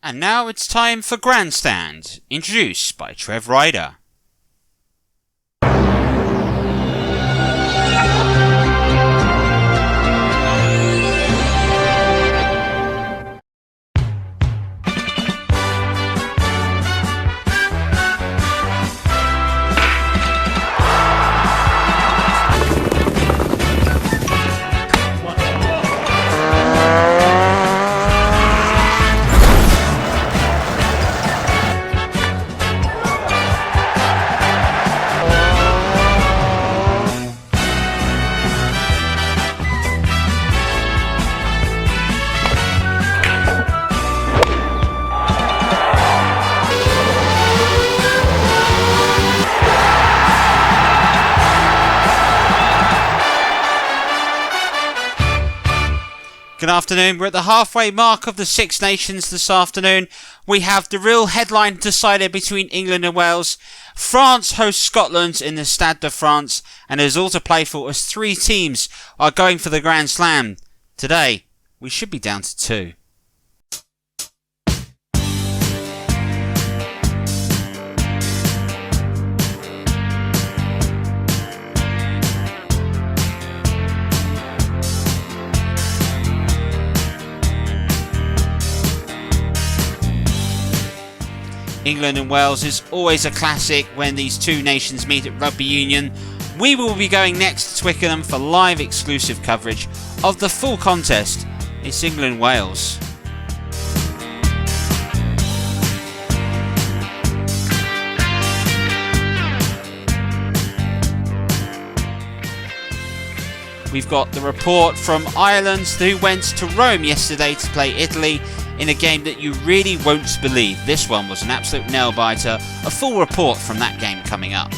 And now it's time for Grandstand, introduced by Trev Ryder. Good afternoon. We're at the halfway mark of the Six Nations this afternoon. We have the real headline decider between England and Wales. France hosts Scotland in the Stade de France, and there's all to play for as three teams are going for the Grand Slam. Today, we should be down to two. England and Wales is always a classic when these two nations meet at Rugby Union. We will be going next to Twickenham for live exclusive coverage of the full contest. It's England-Wales. We've got the report from Ireland, who went to Rome yesterday to play Italy in a game that you really won't believe. This one was an absolute nail-biter. A full report from that game coming up.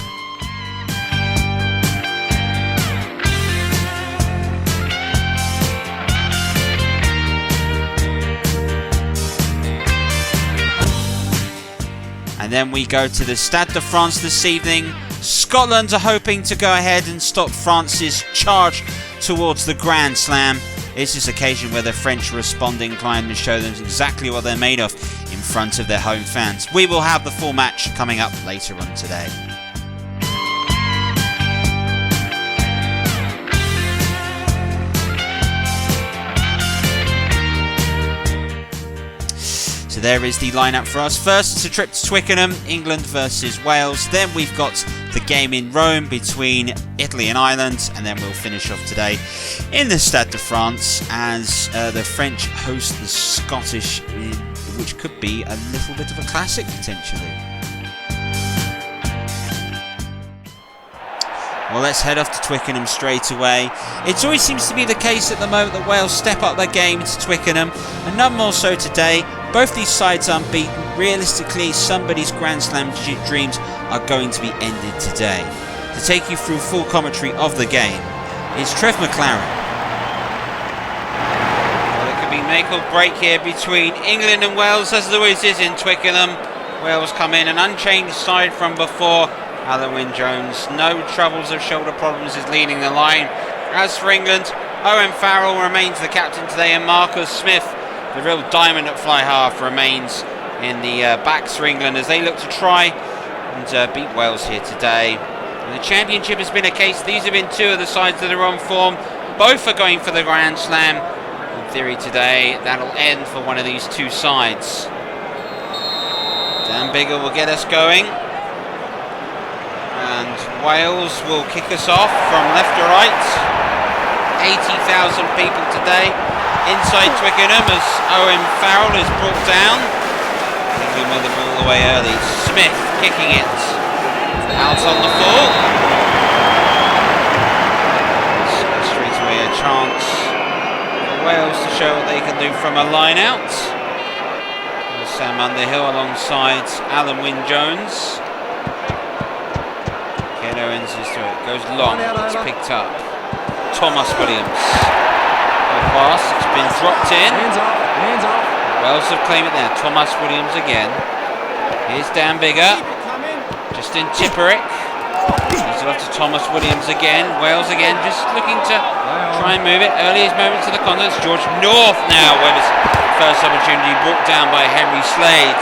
And then we go to the Stade de France this evening. Scotland are hoping to go ahead and stop France's charge towards the Grand Slam. It's this occasion where the French are responding, trying to show them exactly what they're made of in front of their home fans. We will have the full match coming up later on today. So there is the lineup for us. First, it's a trip to Twickenham, England versus Wales. Then we've got the game in Rome between Italy and Ireland, and then we'll finish off today in the Stade de France as the French host the Scottish, which could be a little bit of a classic potentially. Well, let's head off to Twickenham straight away. It always seems to be the case at the moment that Wales step up their game to Twickenham, and none more so today. Both these sides unbeaten. Realistically, somebody's Grand Slam dreams are going to be ended today. To take you through full commentary of the game is Trev McLaren. Well, it could be make or break here between England and Wales, as it always is in Twickenham. Wales come in an unchanged side from before. Alan Wynne-Jones, no troubles of shoulder problems, is leading the line. As for England, Owen Farrell remains the captain today, and Marcus Smith, the real diamond at fly half, remains in the backs for England as they look to try and beat Wales here today. In the championship has been a case, these have been two of the sides that are on form. Both are going for the Grand Slam. In theory today, that'll end for one of these two sides. Dan Biggar will get us going. And Wales will kick us off from left to right. 80,000 people today inside Twickenham as Owen Farrell is brought down. England with the ball away early. Smith kicking it out on the full. Straight away a chance for Wales to show what they can do from a line out. There's Sam Underhill alongside Alan Wynne-Jones. Ken Owens is to it. Goes long. It's picked up. Thomas Williams. The pass. It's been dropped in. Hands off. Wales have claimed it there. Thomas Williams again. Here's Dan Biggar. Justin Tipperick. He's Ball off to Thomas Williams again. Wales again, just looking to try and move it. Earliest moments of the contest. George North now with his first opportunity, brought down by Henry Slade.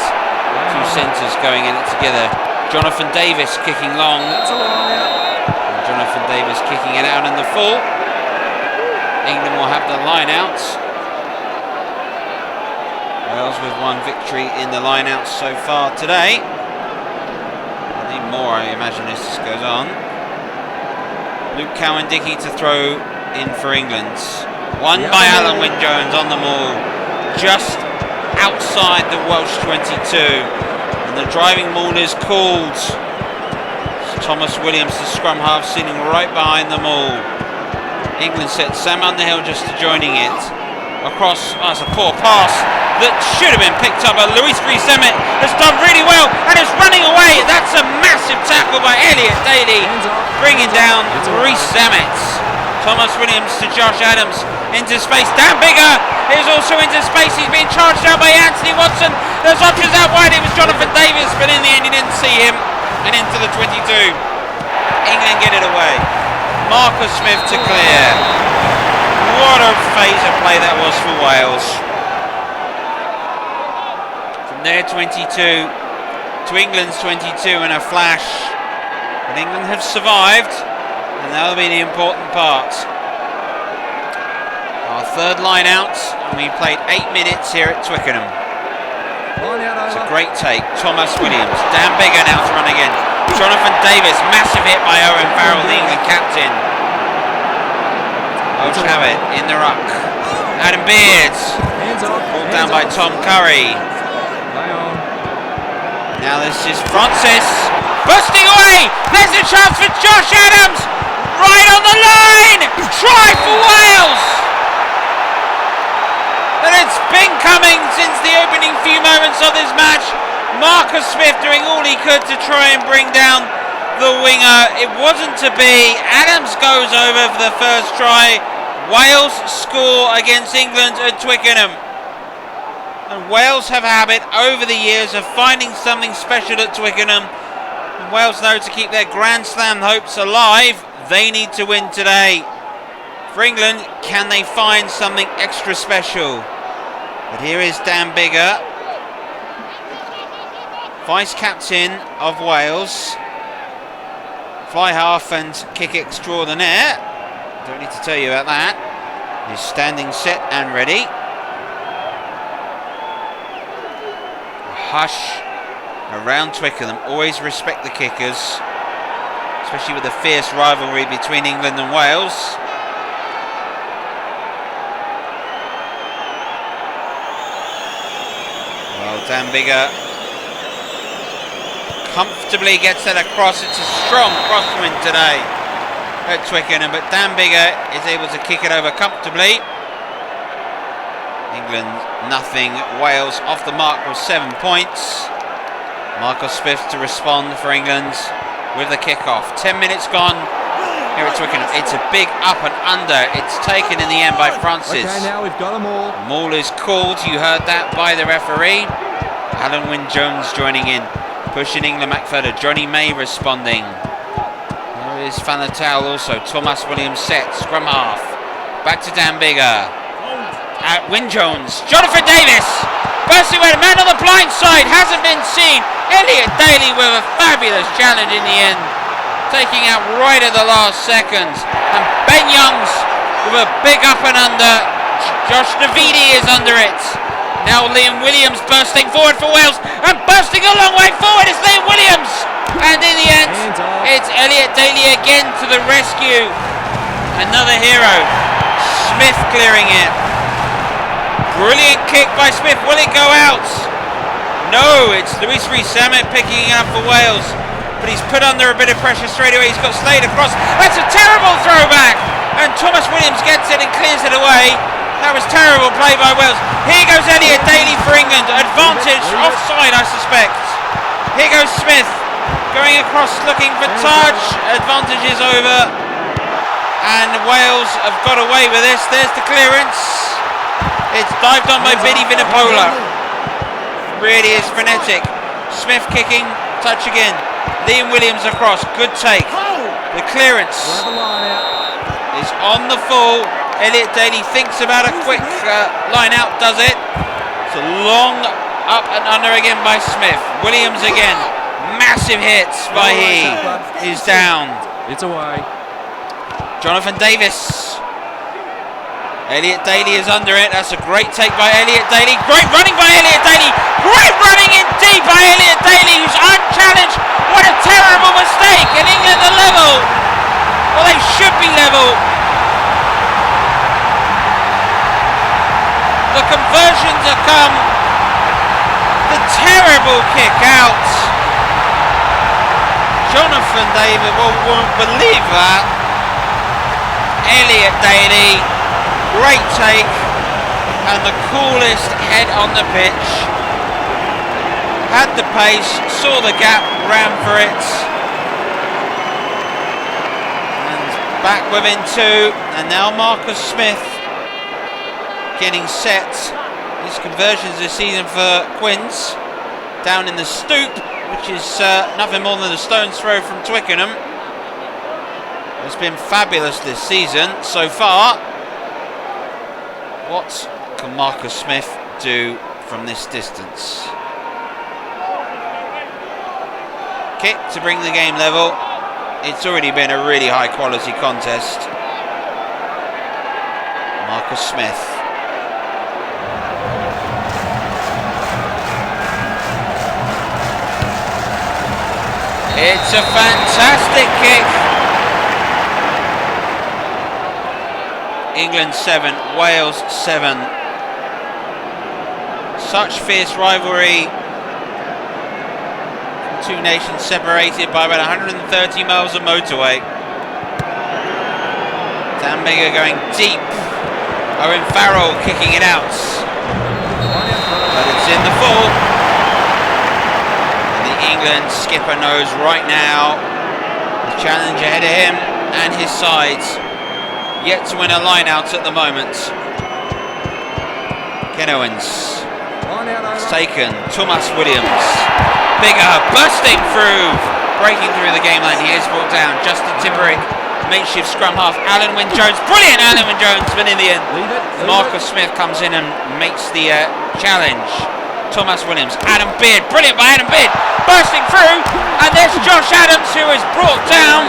Two centres going in it together. Jonathan Davis kicking long. And Jonathan Davis kicking it out in the full. England will have the line out. Wales with one victory in the line out so far today. More, I imagine, as this goes on. Luke Cowan-Dickey to throw in for England. Won by Alan Wynne-Jones on the maul, just outside the Welsh 22. And the driving maul is called. It's Thomas Williams, the scrum half, sitting right behind the maul. England set Sam Underhill just joining it. Across, that's a poor pass that should have been picked up by Luis Rees-Zammit. Has done really well and is running away. That's a massive tackle by Elliot Daly, bringing down Rees-Zammit. Thomas Williams to Josh Adams into space. Dan Biggar is also into space. He's being charged out by Anthony Watson. There's options out wide. It was Jonathan Davis, but in the end, he didn't see him, and into the 22. England get it away. Marcus Smith to clear. What a phase of play that was for Wales. From their 22 to England's 22 in a flash. But England have survived, and that'll be the important part. Our third line out, and we played 8 minutes here at Twickenham. It's a great take. Thomas Williams. Dan Biggar now to run again. Jonathan Davis, massive hit by Owen Farrell, the England captain. Welsh have it in the ruck. Adam Beards, pulled down by Tom Curry. Now this is Francis, bursting away. There's a chance for Josh Adams, right on the line. Try for Wales. And it's been coming since the opening few moments of this match. Marcus Smith doing all he could to try and bring down the winger. It wasn't to be. Adams goes over for the first try. Wales score against England at Twickenham. And Wales have a habit over the years of finding something special at Twickenham. And Wales know to keep their Grandstand hopes alive, they need to win today. For England, can they find something extra special? But here is Dan Biggar, vice-captain of Wales. Fly half and kick extraordinaire. Don't need to tell you about that. He's standing set and ready. Hush around Twickenham. Always respect the kickers, especially with the fierce rivalry between England and Wales. Well, Dan Biggar comfortably gets that across. It's a strong crosswind today at Twickenham, but Dan Biggar is able to kick it over comfortably. England nothing, Wales off the mark with 7 points. Marcus Smith to respond for England with the kick-off. 10 minutes gone here at Twickenham. It's a big up and under. It's taken in the end by Francis. Okay, now we've got them all. Maul is called. You heard that by the referee. Alan Wynne-Jones joining in, pushing England back further. Johnny May responding. There is Faletau also. Thomas Williams set, scrum half. Back to Dan Biggar. At Wynne-Jones. Jonathan Davis bursting away. Man on the blind side hasn't been seen. Elliot Daly with a fabulous challenge in the end, taking out right at the last seconds. And Ben Youngs with a big up and under. Josh Navidi is under it. Now Liam Williams bursting forward for Wales, and bursting a long way forward is Liam Williams. And in the end, it's Elliot Daly again to the rescue. Another hero. Smith clearing it. Brilliant kick by Smith. Will it go out? No, it's Luis Rees-Zammit picking it up for Wales. But he's put under a bit of pressure straight away. He's got Slade across. That's a terrible throwback. And Thomas Williams gets it and clears it away. That was terrible play by Wales. Here goes Elliot Daly for England. Advantage, offside I suspect. Here goes Smith, going across looking for touch. Advantage is over. And Wales have got away with this. There's the clearance. It's dived on by Billy Vinipola. Really is frenetic. Smith kicking, touch again. Liam Williams across, good take. The clearance is on the full. Elliot Daly thinks about a quick line out, does it? It's a long up and under again by Smith. Williams again. Massive hits by he's down. It's away. Jonathan Davis. Elliot Daly is under it. That's a great take by Elliot Daly. Great running by Elliot Daly. Great running indeed by Elliot Daly, who's unchallenged. What a terrible mistake. And England are level. Well, they should be level. The conversions have come. The terrible kick out. Jonathan David won't believe that. Elliot Daly, great take, and the coolest head on the pitch. Had the pace, saw the gap, ran for it. And back within two, and now Marcus Smith getting set. His conversions this season for Quins, down in the stoop, which is nothing more than a stone's throw from Twickenham. It's been fabulous this season so far. What can Marcus Smith do from this distance? Kick to bring the game level. It's already been a really high quality contest. Marcus Smith. It's a fantastic kick. England 7, Wales 7. Such fierce rivalry. Two nations separated by about 130 miles of motorway. Dan Biggar going deep. Owen Farrell kicking it out. But it's in the full. England skipper knows right now the challenge ahead of him and his sides. Yet to win a line out at the moment. Ken Owens. It's taken. Thomas Williams. Biggar bursting through. Breaking through the game line. He is brought down. Justin Tipperick. Makeshift scrum half. Alan Wynne-Jones. Brilliant Alan Wynne-Jones. But in the end, Marcus Smith comes in and makes the challenge. Thomas Williams, Adam Beard, brilliant by Adam Beard, bursting through, and there's Josh Adams who is brought down.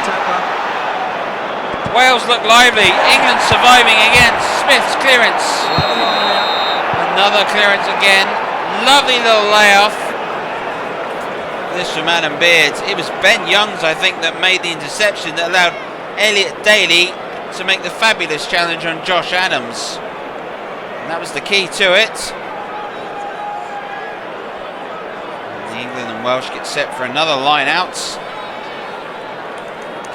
Wales look lively, England surviving against Smith's clearance. Another clearance again, lovely little layoff. This from Adam Beard. It was Ben Youngs, I think, that made the interception that allowed Elliot Daly to make the fabulous challenge on Josh Adams. And that was the key to it. England and Welsh get set for another line out.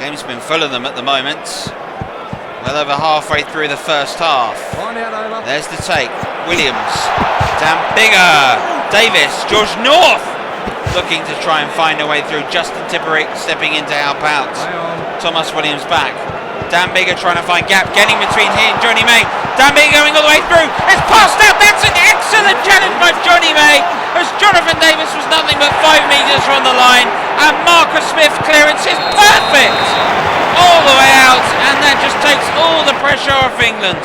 Game's been full of them at the moment. Well over halfway through the first half. There's the take. Williams. Dan Biggar. Davis. George North looking to try and find a way through. Justin Tipperick stepping in to help out. Thomas Williams back. Dan Biggar trying to find gap. Getting between him and Johnny May. Dan Biggar going all the way through. It's passed out. That's an excellent challenge by Johnny May. As Jonathan Davis was nothing but 5 metres from the line, and Marcus Smith's clearance is perfect all the way out, and that just takes all the pressure off England.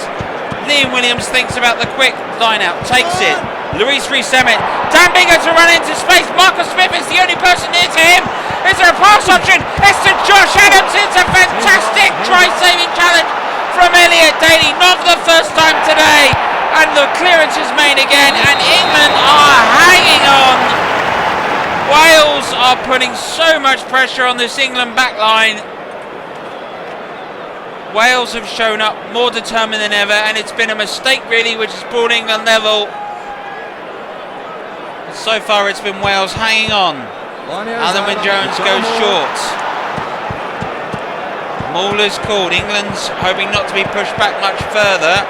Liam Williams thinks about the quick line out, takes it. Luis Rees-Emmett, Dan Biggar to run into space. Marcus Smith is the only person near to him. Is there a pass option? It's to Josh Adams. It's a fantastic try-saving challenge from Elliot Daly, not for the first time today. And the clearance is made again, and England are hanging on. Wales are putting so much pressure on this England back line. Wales have shown up more determined than ever, and it's been a mistake really which has brought England level. And so far it's been Wales hanging on. Alan Wynne-Jones goes short. Maul is called. England's hoping not to be pushed back much further.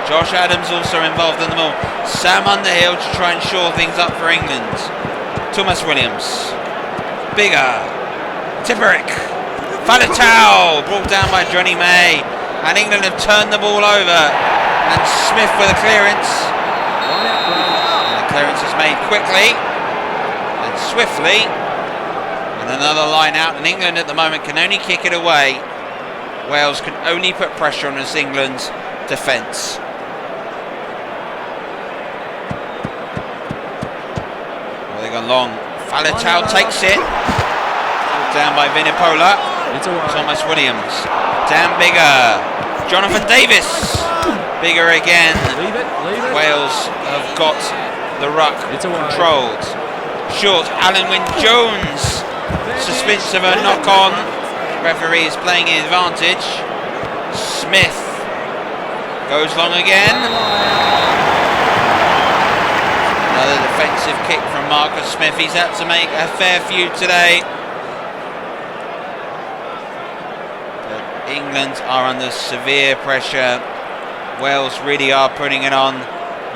Josh Adams also involved in the maul. Sam Underhill to try and shore things up for England. Thomas Williams. Biggar. Tipperick. Faletau brought down by Johnny May. And England have turned the ball over. And Smith with a clearance. And the clearance is made quickly and swiftly. And another line out, and England at the moment can only kick it away. Wales can only put pressure on this England defence. Well, they've gone long. Faletau takes it. Down by Vinipola. Thomas Williams. Dan Biggar. Jonathan Davis. Biggar again. Wales have got the ruck controlled. Short. Alan Wynne-Jones. Suspense of a knock-on. Referee is playing in advantage. Smith goes long again. Another defensive kick from Marcus Smith. He's had to make a fair few today. But England are under severe pressure. Wales really are putting it on.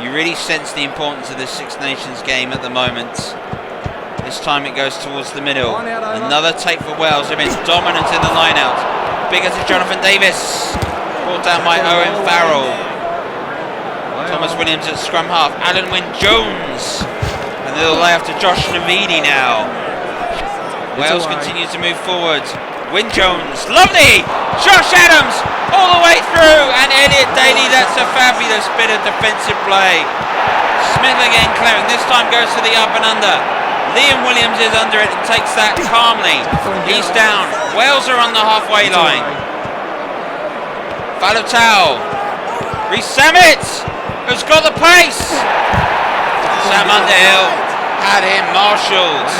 You really sense the importance of this Six Nations game at the moment. This time it goes towards the middle. Another take for Wales. They've been dominant in the line-out. Bigger to Jonathan Davis. Brought down by Owen Farrell. Thomas Williams at scrum half. Alan Wynne-Jones. And they'll lay off to Josh Navidi now. Wales continues to move forward. Wynne-Jones. Lovely! Josh Adams all the way through. And Elliot Daly. That's a fabulous bit of defensive play. Smith again clearing. This time goes to the up and under. Liam Williams is under it and takes that calmly. He's down. Wales are on the halfway line. Faletau. Reece Sammet, who's got the pace. Sam Underhill had him marshalled.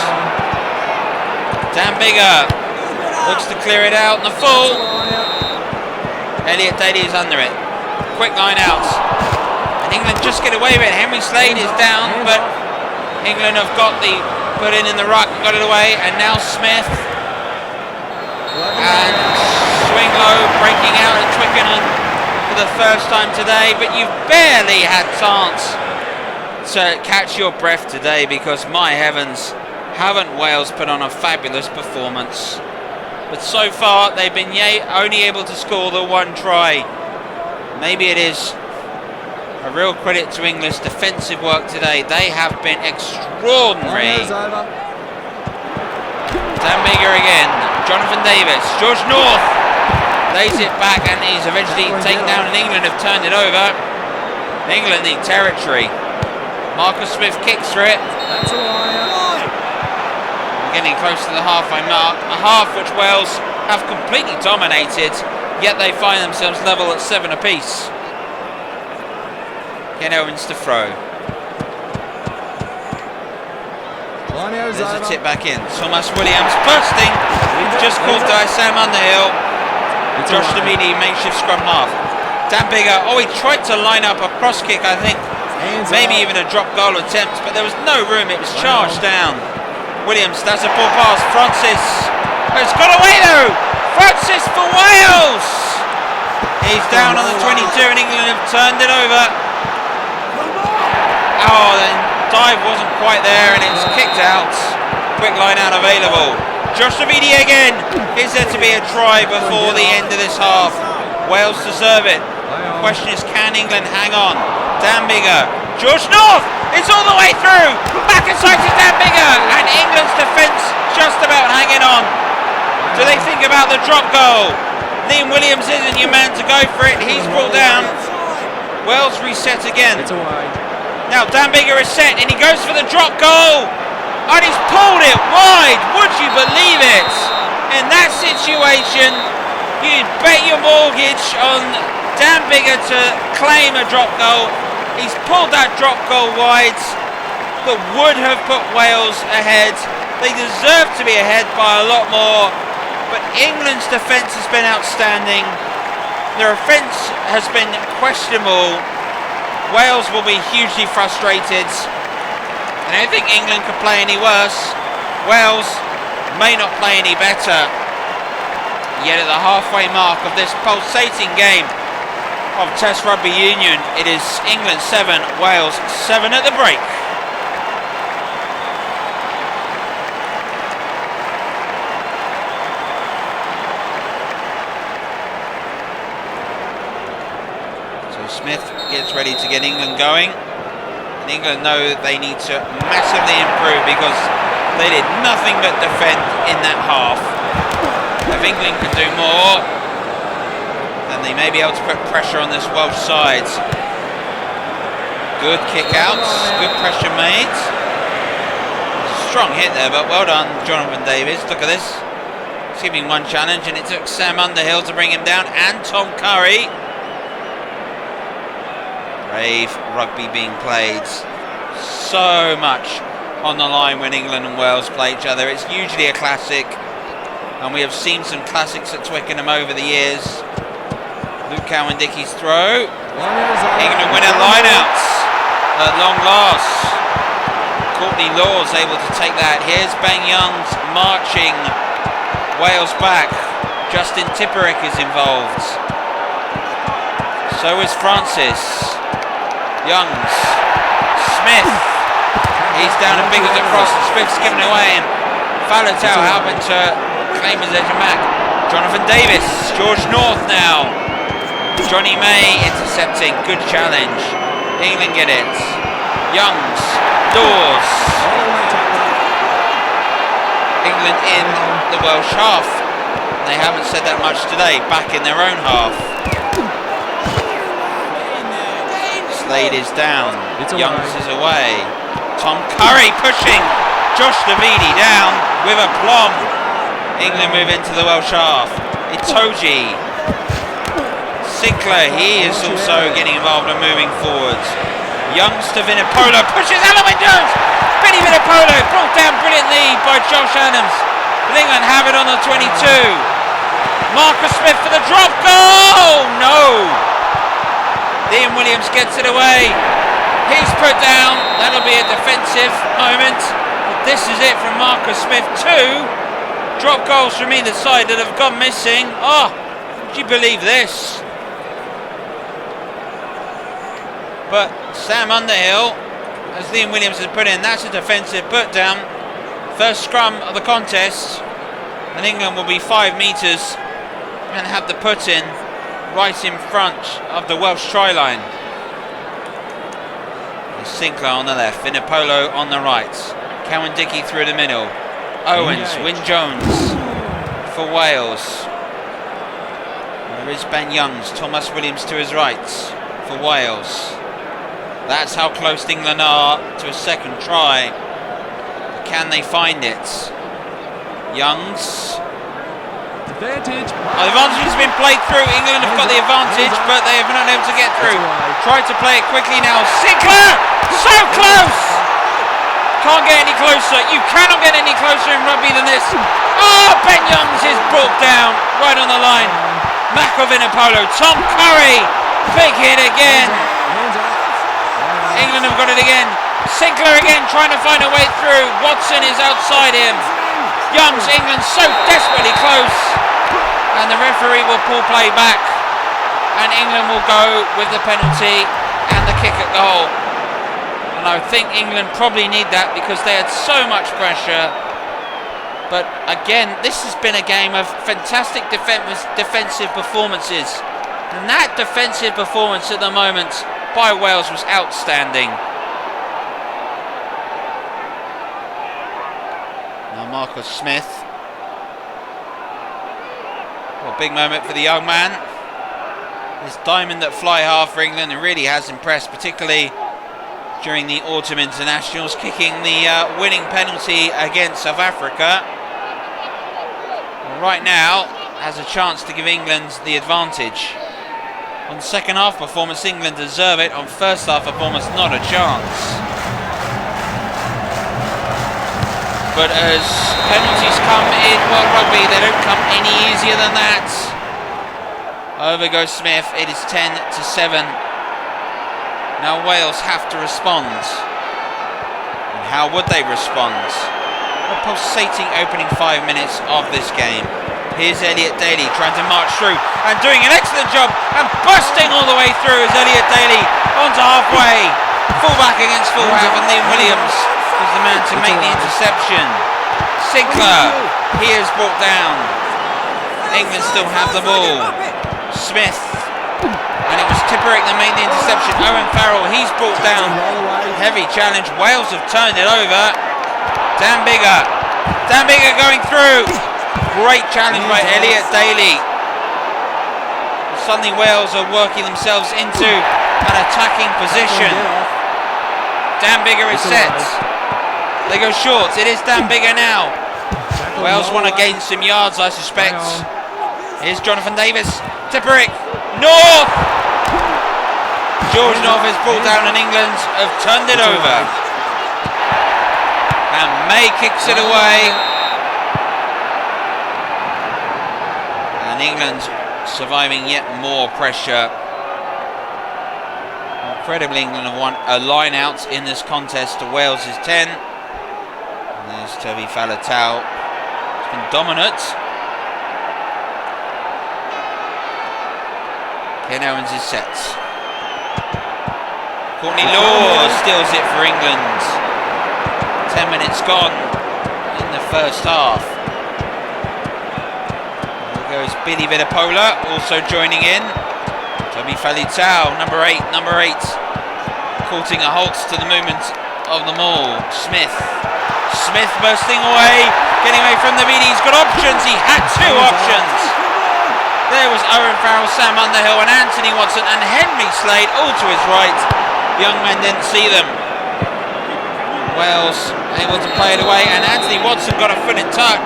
Dan Biggar looks to clear it out in the full. Elliot Daly is under it. Quick line out. And England just get away with it. Henry Slade is down, but England have got the put in the ruck and got it away, and now Smith and swing low, breaking out at Twickenham for the first time today. But you've barely had chance to catch your breath today, because my heavens, haven't Wales put on a fabulous performance? But so far they've been only able to score the one try. Maybe it is a real credit to England's defensive work today. They have been extraordinary. Dan Biggar again. Jonathan Davis. George North lays it back, and he's eventually taken down, and England have turned it over. England need territory. Marcus Smith kicks through it. We're getting close to the halfway mark. A half which Wales have completely dominated, yet they find themselves level at 7 apiece. Ken Owens to throw. There's a tip back in. Thomas Williams bursting. Just called by Sam Underhill. Josh Navidi makeshift scrum half. Dan Biggar. Oh, he tried to line up a cross kick, I think. Maybe even a drop goal attempt, but there was no room. It was charged down. Williams, that's a ball pass. Francis. Oh, it's got away though. Francis for Wales. He's down on the 22, and England have turned it over. Oh, the dive wasn't quite there, and it's kicked out. Quick line out available. Josh Navidi again. Is there to be a try before the end of this half? Wales deserve it. The question is, can England hang on? Dan Biggar. George North. It's all the way through. Back inside to Dan Biggar, and England's defence just about hanging on. Do they think about the drop goal? Liam Williams isn't your man to go for it. He's brought down. Wales reset again. Now Dan Biggar is set, and he goes for the drop goal, and he's pulled it wide. Would you believe it? In that situation, you'd bet your mortgage on Dan Biggar to claim a drop goal. He's pulled that drop goal wide that would have put Wales ahead. They deserve to be ahead by a lot more, but England's defence has been outstanding. Their offence has been questionable. Wales will be hugely frustrated, and I don't think England could play any worse. Wales may not play any better. Yet at the halfway mark of this pulsating game of Test Rugby Union, it is England 7, Wales 7 at the break. So Smith gets ready to get England going. England know that they need to massively improve because they did nothing but defend in that half. If England can do more, then they may be able to put pressure on this Welsh side. Good kick outs, good pressure made. Strong hit there, but well done, Jonathan Davies. Look at this. He's giving one challenge, and it took Sam Underhill to bring him down, and Tom Curry. Brave rugby being played. So much on the line when England and Wales play each other. It's usually a classic, and we have seen some classics at Twickenham over the years. Luke Cowan-Dickey's throw. England win at lineouts at long last. Courtney Law's able to take that. Here's Ben Youngs marching Wales back. Justin Tipperick is involved. So is Francis. Youngs. Smith. He's down and bigger across, and Smith's given away. And Faletau happened to claim his edge back. Jonathan Davis. George North now. Johnny May intercepting. Good challenge. England get it. Youngs. Dawes. England in the Welsh half. They haven't said that much today. Back in their own half. Slade is down. Youngs is away. Tom Curry pushing. Josh Davidi down with a plum. England move into the Welsh half. Itoje. Sinclair, he is also getting involved and moving forwards. Youngs to Vinipolo, pushes Alan Wynne-Jones. Billy Vinipolo brought down brilliantly by Josh Adams. But England have it on the 22. Marcus Smith for the drop goal. No. Liam Williams gets it away. He's put down. That'll be a defensive moment. But this is it from Marcus Smith. 2 drop goals from either side that have gone missing. Oh, would you believe this? But Sam Underhill, as Liam Williams has put in, that's a defensive put down. First scrum of the contest, and England will be 5 metres and have the put in right in front of the Welsh try line. Sinclair on the left, Vinipolo on the right, Cowan-Dickey through the middle, Owens, Wynne-Jones for Wales. There is Ben Youngs, Thomas Williams to his right for Wales. That's how close England are to a second try. But can they find it? Youngs. Advantage. The advantage has been played through. England have got the advantage, but they have not able to get through. Tried to play it quickly now. Sinclair! So close! Can't get any closer. You cannot get any closer in rugby than this. Oh, Ben Youngs is brought down right on the line. Vinipolo. Tom Curry. Big hit again. England have got it again. Sinclair again trying to find a way through. Watson is outside him. Youngs, England so desperately close. And the referee will pull play back. And England will go with the penalty and the kick at goal. And I think England probably need that because they had so much pressure. But again, this has been a game of fantastic defensive performances. And that defensive performance at the moment by Wales was outstanding. Now Marcus Smith. Well, big moment for the young man. This diamond at fly half for England really has impressed, particularly during the autumn internationals, kicking the winning penalty against South Africa. Right now has a chance to give England the advantage. On second half performance, England deserve it. On first half performance, not a chance. But as penalties come in World Rugby, they don't come any easier than that. Over goes Smith. It is 10-7. Now Wales have to respond. And how would they respond? A pulsating opening 5 minutes of this game. Here's Elliot Daly trying to march through and doing an excellent job and busting all the way through as Elliot Daly onto halfway. Fullback against full half, and Liam Williams is the man to make the interception. Sinclair, he is brought down. England still have the ball. Smith And it was Tipperick that made the interception. Owen Farrell, he's brought down. Heavy challenge. Wales have turned it over. Dan Biggar. Dan Biggar going through. Great challenge by Elliot Daly. Suddenly Wales are working themselves into an attacking position. Dan Biggar is set. They go short. It is Dan Biggar now. Wales want to gain some yards, I suspect. Here's Jonathan Davis. Tipperick. North! George North is brought down and England have turned it over. And May kicks it away. And England surviving yet more pressure. Incredibly, England have won a line out in this contest to Wales' 10. And there's Toby Faletau. It's been dominant. Ken Owens is set. Courtney Law steals it for England. 10 minutes gone in the first half. There goes Billy Vitapola, also joining in. Toby Faletau, number 8. Courting a halt to the movement of them all. Smith bursting away, getting away from the beat. He's got options, he had 2 options. There was Owen Farrell, Sam Underhill and Anthony Watson and Henry Slade all to his right. Young men didn't see them. Wales able to play it away and Anthony Watson got a foot in touch.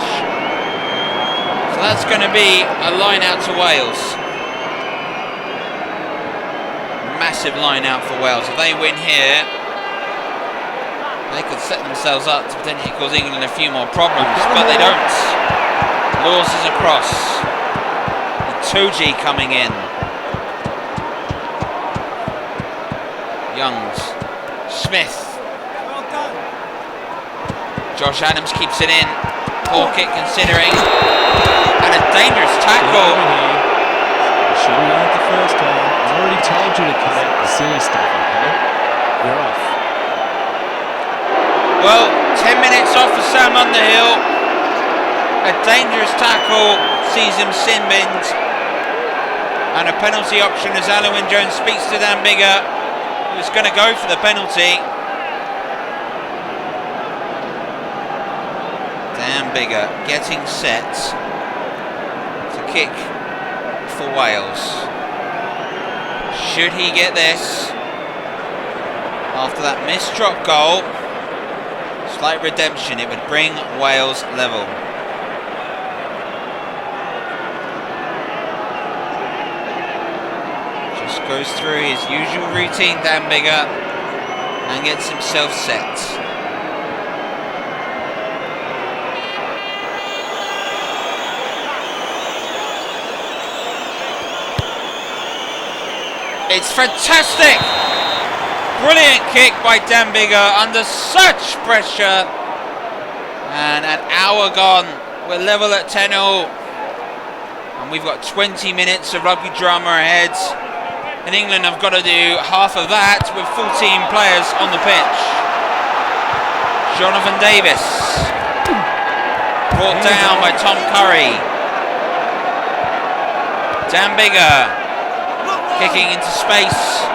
So that's going to be a line out to Wales. Massive line out for Wales. If they win here, they could set themselves up to potentially cause England a few more problems, but they don't. Laws is across. Toji coming in. Youngs. Smith. Josh Adams keeps it in. Poor kick considering. And a dangerous tackle. You should have learned the first time. I already told you to collect the silly stuff, okay? You're off. Well, 10 minutes off for Sam Underhill. A dangerous tackle sees him sin-binned. And a penalty option as Alan Wynne-Jones speaks to Dan Biggar, who's going to go for the penalty. Dan Biggar getting set to kick for Wales. Should he get this after that missed drop goal? Slight redemption, it would bring Wales level. Goes through his usual routine, Dan Biggar, and gets himself set. It's fantastic! Brilliant kick by Dan Biggar under such pressure. And an hour gone. We're level at 10-0. And we've got 20 minutes of rugby drama ahead. And England have got to do half of that with 14 players on the pitch. Jonathan Davis. Brought down by Tom Curry. Dan Biggar. Kicking into space.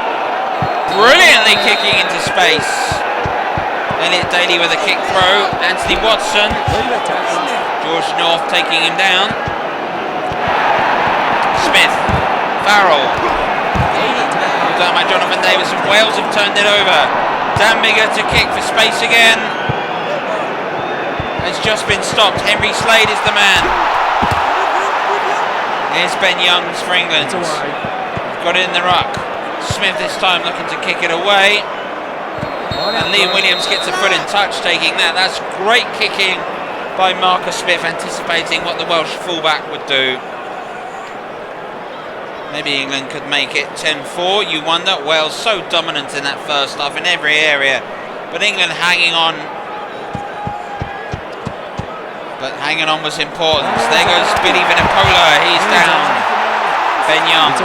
Brilliantly kicking into space. Elliot Daly with a kick throw. Anthony Watson. George North taking him down. Smith. Farrell. Down by Jonathan Davis and Wales have turned it over. Dan Biggar to kick for space again. It's just been stopped. Henry Slade is the man. Here's Ben Youngs for England. Got it in the ruck. Smith this time looking to kick it away. And Liam Williams gets a foot in touch taking that. That's great kicking by Marcus Smith, anticipating what the Welsh fullback would do. Maybe England could make it 10-4. You wonder. Wales so dominant in that first half in every area. But England hanging on. But hanging on was important. There goes Billy Vinapola. He's down. Ben Youngs.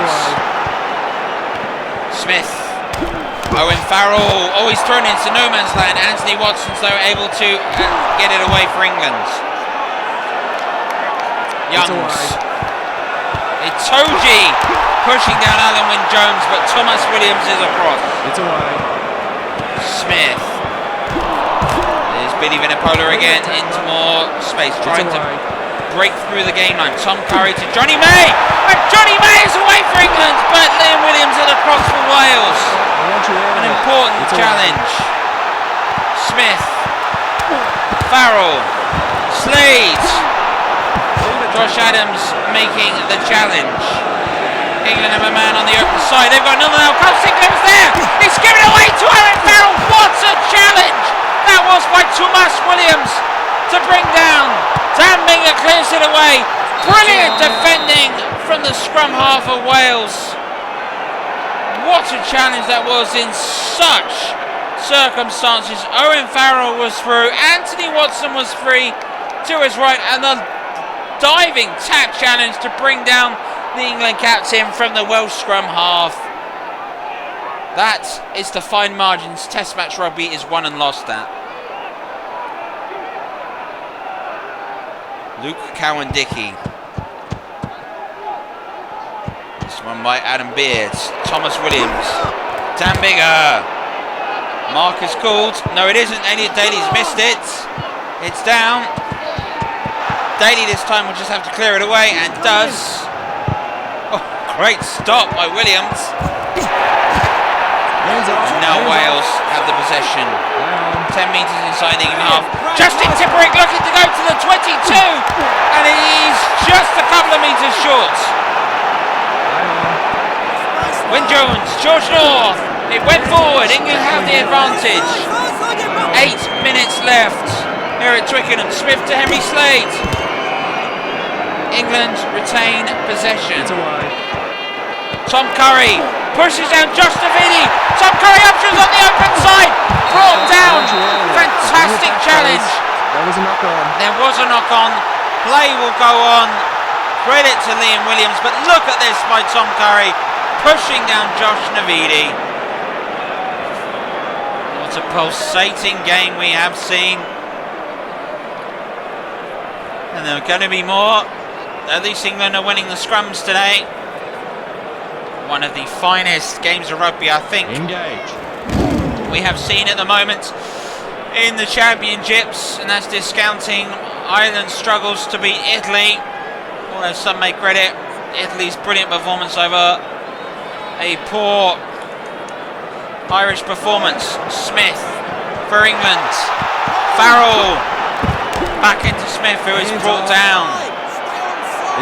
Smith. Owen Farrell. Oh, he's thrown into no man's land. Anthony Watson's though able to get it away for England. Youngs. Itoji pushing down Alan Wynne-Jones, but Thomas Williams is across. It's away. Smith. There's Billy Vinipola again into more space, trying to break through the game line. Tom Curry to Johnny May, and Johnny May is away for England, but Liam Williams at the cross for Wales. An important challenge. Smith, Farrell, Slade, Josh Adams making the challenge. England have a man on the open side. They've got another now. Cole Sinclair's there. He's given it away to Owen Farrell. What a challenge that was by Thomas Williams to bring down. Dan Biggar clears it away. Brilliant defending from the scrum half of Wales. What a challenge that was in such circumstances. Owen Farrell was through. Anthony Watson was free to his right, and the diving tap challenge to bring down the England captain from the Welsh scrum half. That is the fine margins Test match rugby is won and lost at. Luke Cowan-Dickey. This one by Adam Beard. Thomas Williams. Dan Biggar. Mark is called. No, it isn't. Elliot Daly's missed it. It's down. Daly this time will just have to clear it away, and does. Oh, great stop by Williams. Now Wales have the possession. 10 metres inside the England half. Justin Tipperick looking to go to the 22, and he's just a couple of metres short. Wynne-Jones, George North. It went forward. England have the advantage. 8 minutes left here at Twickenham. Smith to Henry Slade. England retain possession. Tom Curry pushes down Josh Davidi. Tom Curry options on the open side. Brought down. Fantastic challenge. There was a knock on. There was a knock on. Play will go on. Credit to Liam Williams, but look at this by Tom Curry pushing down Josh Navidi. What a pulsating game we have seen. And there are going to be more. At least England are winning the scrums today. One of the finest games of rugby, I think, we have seen at the moment in the championships, and that's discounting Ireland's struggles to beat Italy. Although some may credit Italy's brilliant performance over a poor Irish performance. Smith for England. Farrell back into Smith, who is brought down.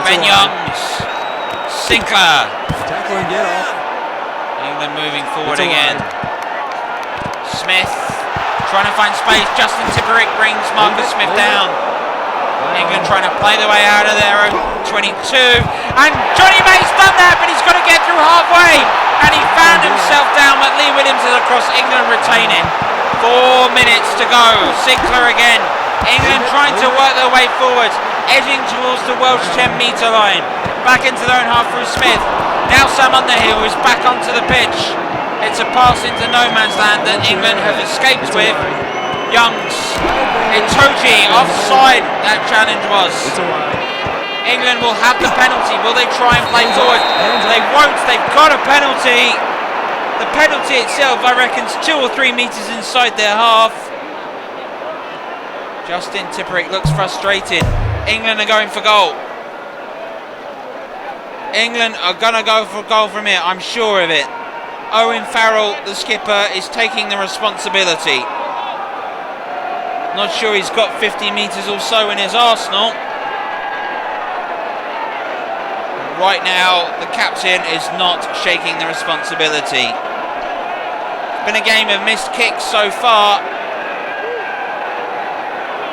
Ben Youngs, Sinclair. Tackle and get off. England moving forward again. Smith trying to find space. Justin Tipperick brings Marcus Smith down. England trying to play their way out of their own 22. And Johnny May's done that, but he's got to get through halfway. And he found himself down, but Lee Williams is across. England retaining. 4 minutes to go. Sinclair again. England trying to work their way forward, edging towards the Welsh 10-metre line. Back into their own half through Smith. Now Sam Underhill is back onto the pitch. It's a pass into no man's land that England have escaped with. Youngs. Itoji offside, that challenge was. England will have the penalty. Will they try and play forward? They won't. They've got a penalty. The penalty itself, I reckon, is 2 or 3 metres inside their half. Justin Tipperick looks frustrated. England are going for goal. England are going to go for goal from here, I'm sure of it. Owen Farrell, the skipper, is taking the responsibility. Not sure he's got 50 metres or so in his arsenal. Right now, the captain is not shaking the responsibility. It's been a game of missed kicks so far.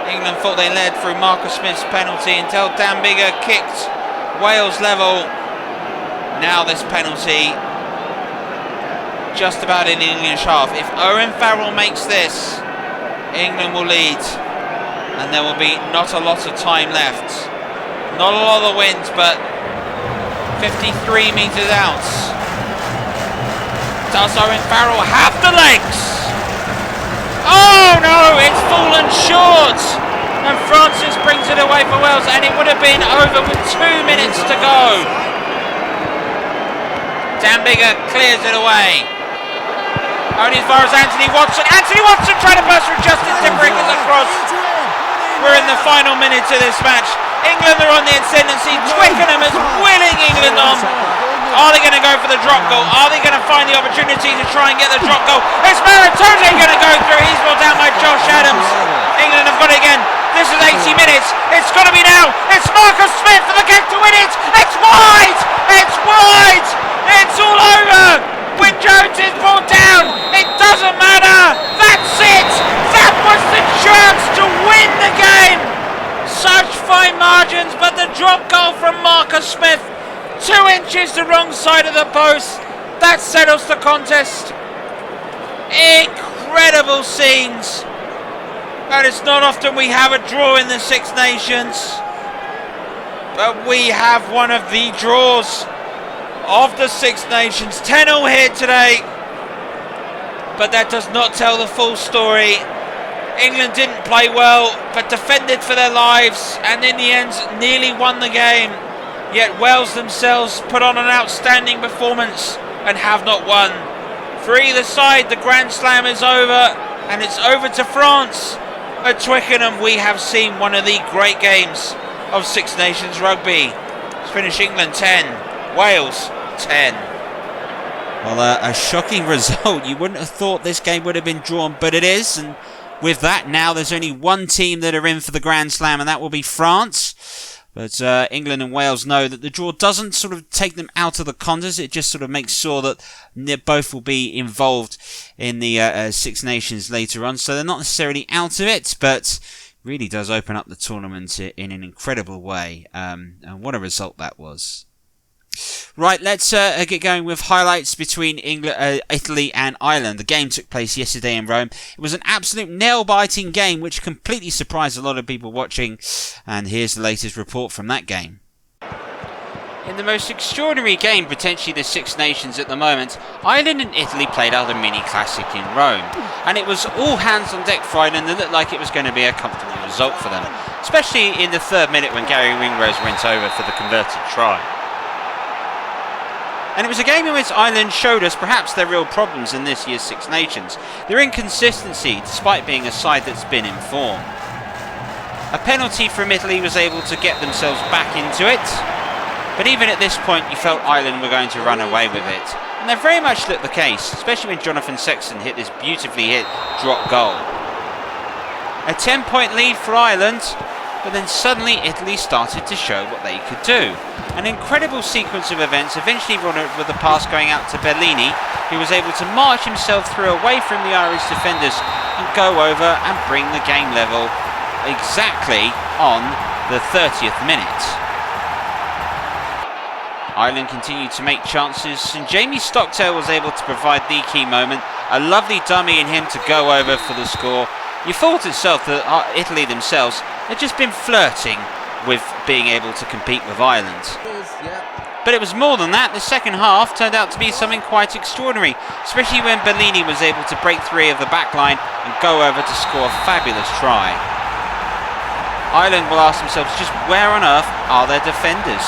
England thought they led through Marcus Smith's penalty until Dan Biggar kicked Wales level. Now this penalty just about in the English half. If Owen Farrell makes this, England will lead, and there will be not a lot of time left. Not a lot of wind, but 53 metres out. Does Owen Farrell have the legs? Oh no, it's fallen short, and Francis brings it away for Wales, and it would have been over with 2 minutes to go. Dambiger clears it away. Only as far as Anthony Watson. Anthony Watson trying to burst through Justin Timberacre's across. We're in the final minutes of this match. England are on the ascendancy. Twickenham is willing England on. Are they going to go for the drop goal? Are they going to find the opportunity to try and get the drop goal? Is Maratone going to go through? He's brought down by Josh Adams. England have got it again. This is 80 minutes. It's got to be now. It's Marcus Smith for the kick to win it. It's wide. It's wide. It's all over. Wyn Jones is brought down. It doesn't matter. That's it. That was the chance to win the game. Such fine margins, but the drop goal from Marcus Smith, 2 inches the wrong side of the post. That settles the contest. Incredible scenes. And it's not often we have a draw in the Six Nations, but we have one of the draws of the Six Nations. 10-0 here today, but that does not tell the full story. England didn't play well, but defended for their lives, and in the end nearly won the game. Yet Wales themselves put on an outstanding performance and have not won. For either side, the Grand Slam is over, and it's over to France. At Twickenham, we have seen one of the great games of Six Nations rugby. It's finished England 10, Wales 10. Well, a shocking result. You wouldn't have thought this game would have been drawn, but it is. And with that, now there's only one team that are in for the Grand Slam, and that will be France. But England and Wales know that the draw doesn't sort of take them out of the contest. It just sort of makes sure that both will be involved in the Six Nations later on. So they're not necessarily out of it, but really does open up the tournament in an incredible way. And what a result that was. Right, let's get going with highlights between England, Italy and Ireland. The game took place yesterday in Rome. It was an absolute nail-biting game which completely surprised a lot of people watching. And here's the latest report from that game. In the most extraordinary game, potentially the Six Nations at the moment, Ireland and Italy played out a mini classic in Rome. And it was all hands on deck for Ireland, and it looked like it was going to be a comfortable result for them. Especially in the 3rd minute when Gary Ringrose went over for the converted try. And it was a game in which Ireland showed us perhaps their real problems in this year's Six Nations. Their inconsistency, despite being a side that's been in form. A penalty from Italy was able to get themselves back into it. But even at this point, you felt Ireland were going to run away with it. And that very much looked the case, especially when Jonathan Sexton hit this beautifully hit drop goal. A 10-point lead for Ireland, but then suddenly Italy started to show what they could do. An incredible sequence of events eventually run with the pass going out to Bellini, who was able to march himself through away from the Irish defenders and go over and bring the game level exactly on the 30th minute. Ireland continued to make chances, and Jamie Stockdale was able to provide the key moment. A lovely dummy in him to go over for the score. You thought itself that Italy themselves had just been flirting with being able to compete with Ireland. But it was more than that. The second half turned out to be something quite extraordinary, especially when Bellini was able to break 3 of the back line and go over to score a fabulous try. Ireland will ask themselves, just where on earth are their defenders?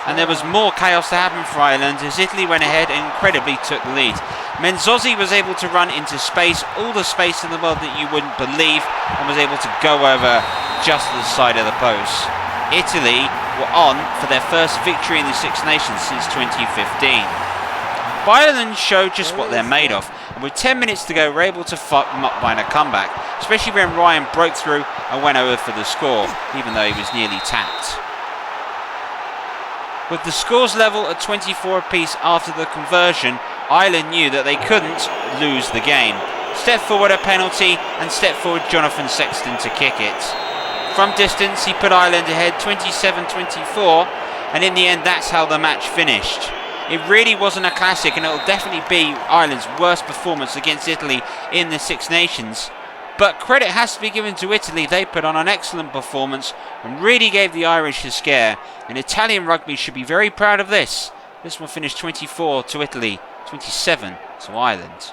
And there was more chaos to happen for Ireland as Italy went ahead and incredibly took the lead. Menzozzi was able to run into space, all the space in the world that you wouldn't believe, and was able to go over just to the side of the post. Italy were on for their first victory in the Six Nations since 2015. But Ireland showed just what they're made of, and with 10 minutes to go were able to find a comeback, especially when Ryan broke through and went over for the score, even though he was nearly tapped. With the scores level at 24 apiece after the conversion, Ireland knew that they couldn't lose the game. Step forward a penalty and step forward Jonathan Sexton to kick it. From distance he put Ireland ahead 27-24, and in the end that's how the match finished. It really wasn't a classic, and it'll definitely be Ireland's worst performance against Italy in the Six Nations. But credit has to be given to Italy. They put on an excellent performance and really gave the Irish a scare. And Italian rugby should be very proud of this. This one finished 24 to Italy, 27 to Ireland.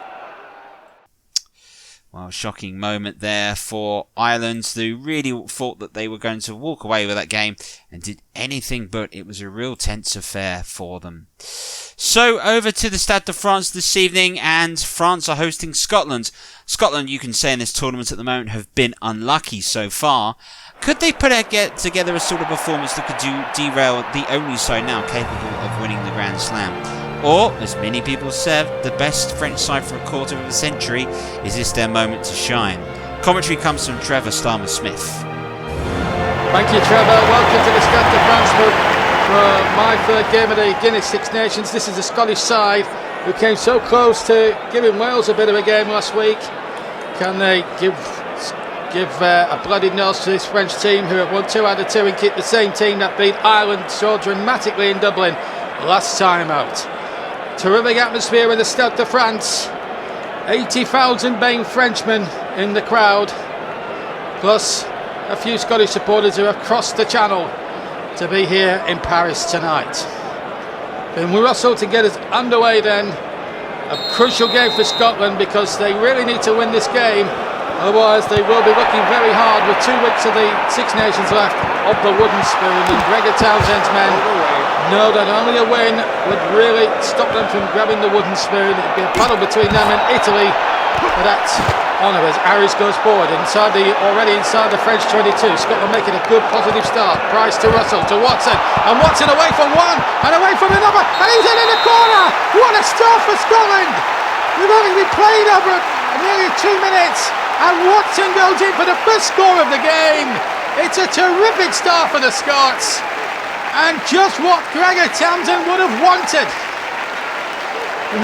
Well, shocking moment there for Ireland, who really thought that they were going to walk away with that game and did anything but. It was a real tense affair for them. So over to the Stade de France this evening, and France are hosting Scotland. Scotland, you can say in this tournament at the moment, have been unlucky so far. Could they get together a sort of performance that could derail the only side now capable of winning the Grand Slam? Or, as many people said, the best French side for a quarter of a century, is this their moment to shine? Commentary comes from Trevor Starmer-Smith. Thank you, Trevor. Welcome to the Stade de France for my third game of the Guinness Six Nations. This is the Scottish side who came so close to giving Wales a bit of a game last week. Can they give a bloody nose to this French team, who have won 2 out of 2 and keep the same team that beat Ireland so dramatically in Dublin last time out? Terrific atmosphere in the Stade de France. 80,000 Bain Frenchmen in the crowd, plus a few Scottish supporters who have crossed the channel to be here in Paris tonight. Then we're also to get us underway then. A crucial game for Scotland, because they really need to win this game. Otherwise they will be looking very hard with 2 weeks of the Six Nations left of the wooden spoon, and Gregor Townsend's men know that only a win would really stop them from grabbing the wooden spoon. It'd be a battle between them and Italy for that honour as Harris goes forward already inside the French 22. Scotland making a good positive start. Price to Russell, to Watson, and Watson away from one and away from another, and he's in the corner. What a start for Scotland! We've only been playing over nearly 2 minutes, and Watson goes in for the first score of the game. It's a terrific start for the Scots, and just what Gregor Townsend would have wanted.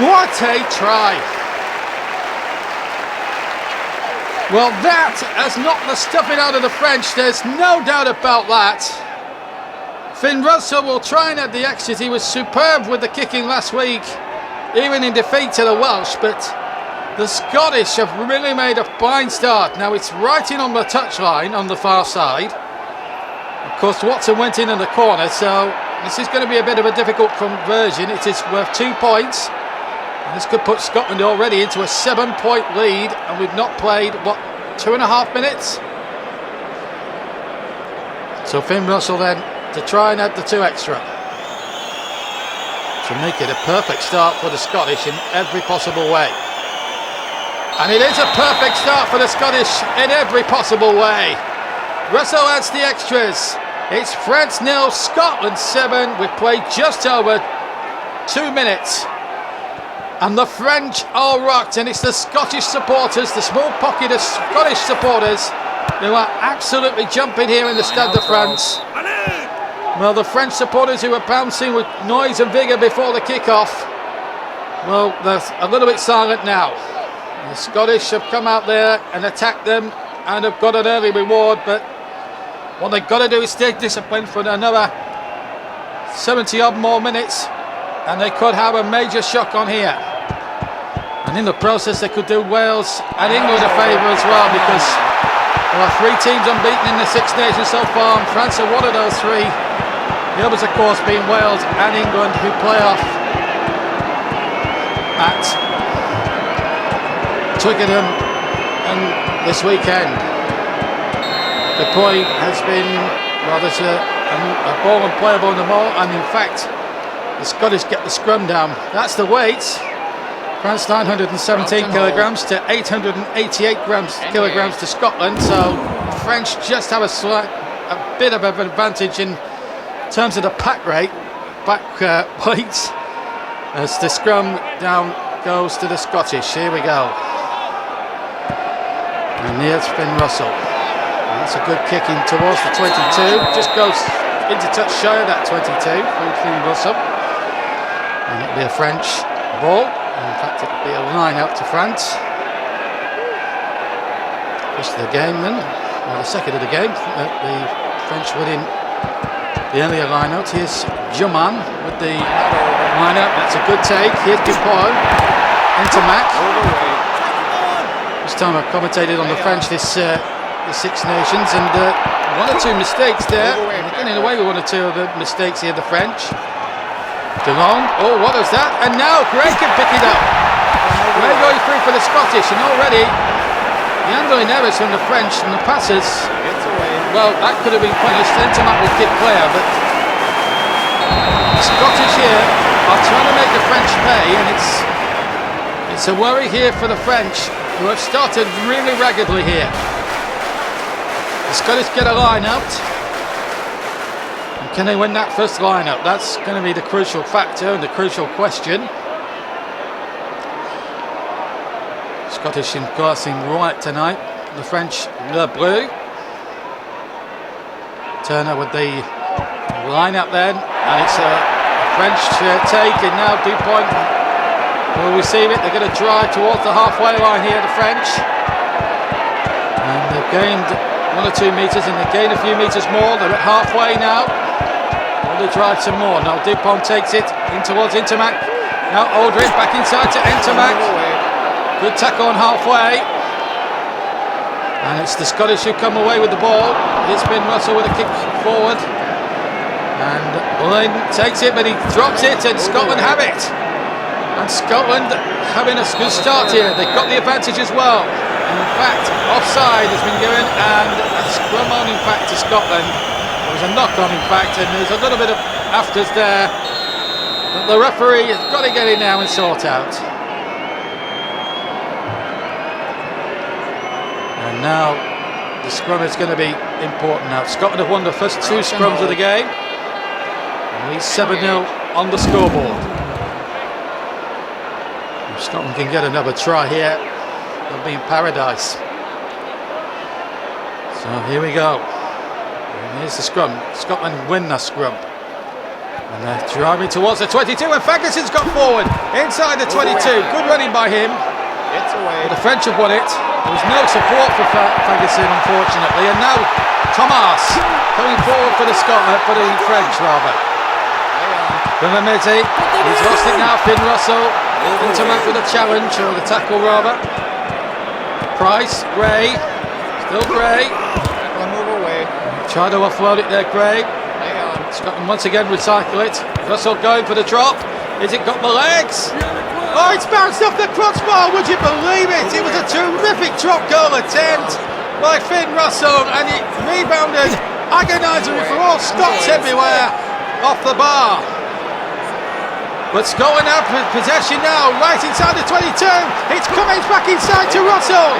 What a try! Well, that has knocked the stuffing out of the French, there's no doubt about that. Finn Russell will try and add the extras. He was superb with the kicking last week, even in defeat to the Welsh, but the Scottish have really made a fine start. Now it's right in on the touchline on the far side. Of course, Watson went in the corner, so this is going to be a bit of a difficult conversion. It is worth 2 points. And this could put Scotland already into a 7-point lead, and we've not played, 2.5 minutes? So Finn Russell then to try and add the 2 extra, to make it a perfect start for the Scottish in every possible way. And it is a perfect start for the Scottish in every possible way. Russell adds the extras. It's France 0, Scotland 7. We've played just over 2 minutes. And the French are rocked, and it's the Scottish supporters, the small pocket of Scottish supporters, who are absolutely jumping here in the Stade de France. Well, the French supporters who are bouncing with noise and vigour before the kick-off, well, they're a little bit silent now. The Scottish have come out there and attacked them and have got an early reward, but what they've got to do is stay disciplined for another 70-odd more minutes, and they could have a major shock on here. And in the process they could do Wales and England a favour as well, because there are 3 teams unbeaten in the Six Nations so far, and France are one of those 3. The others, of course, being Wales and England, who play off at Twickenham and this weekend. The point has been, well, there's a ball unplayable in the ball, and in fact the Scottish get the scrum down. That's the weights. France 917 kilograms to 888 kilograms to Scotland, so French just have a bit of an advantage in terms of the pack rate, weights, as the scrum down goes to the Scottish. Here we go. And here's Finn Russell. That's a good kick in towards the 22. Just goes into touch shy of that 22 from Finn Russell. And it'll be a French ball. In fact, it'll be a line out to France. First of the game then, or the second of the game. The French winning the earlier line out. Here's Juman with the line out. That's a good take. Here's Dupont into Mac. This time I've commentated on the French the Six Nations, and 1 or 2 mistakes there. And they're getting away with 1 or 2 of the mistakes here, the French. DeLong, oh, what is that? And now Gray can pick it up. Gray going through for the Scottish, and already handling errors from the French and the passes. Well, that could have been punished. Intermac will kick clear, but the Scottish here are trying to make the French pay, and it's a worry here for the French, who have started really raggedly here. The Scottish get a line out. And can they win that first line out? That's going to be the crucial factor and the crucial question. Scottish in course in white tonight. The French le bleu. Turner with the line up then, and it's a French take, and now Dupont will receive it. They're going to drive towards the halfway line here, the French, and they've gained 1 or 2 metres, and they gain a few metres more. They're at halfway now. Will they drive some more? Now Dupont takes it in towards Intermac. Now Aldridge back inside to Intermac. Good tackle on halfway. And it's the Scottish who come away with the ball. It's been Russell with a kick forward. And Lynn takes it, but he drops it, and Scotland have it. And Scotland having a good start here. They've got the advantage as well. And in fact, offside has been given, and a scrum on, in fact, to Scotland. There was a knock on, in fact, and there's a little bit of afters there that the referee has got to get in now and sort out. And now the scrum is going to be important now. Scotland have won the first 2 scrums of the game. And leads 7-0 on the scoreboard. If Scotland can get another try here, they'll be in paradise. So here we go. And here's the scrum. Scotland win the scrum. And they're driving towards the 22, and Ferguson's got forward inside the 22. Good running by him. But the French have won it. There was no support for Ferguson, unfortunately, and now Thomas coming forward for the French rather. Bimamezi, he's lost it now. Finn Russell, Intermac with a challenge, or the tackle rather. Price, Gray, still Gray. Move away. Try to offload it there, Gray. Scotland once again recycle it. Russell going for the drop. Is it got the legs? Oh, it's bounced off the crossbar, would you believe it? It was a terrific drop goal attempt by Finn Russell, and it rebounded agonisingly for all Scots everywhere off the bar. But Scotland have possession now, right inside the 22. It's Cummings back inside to Russell.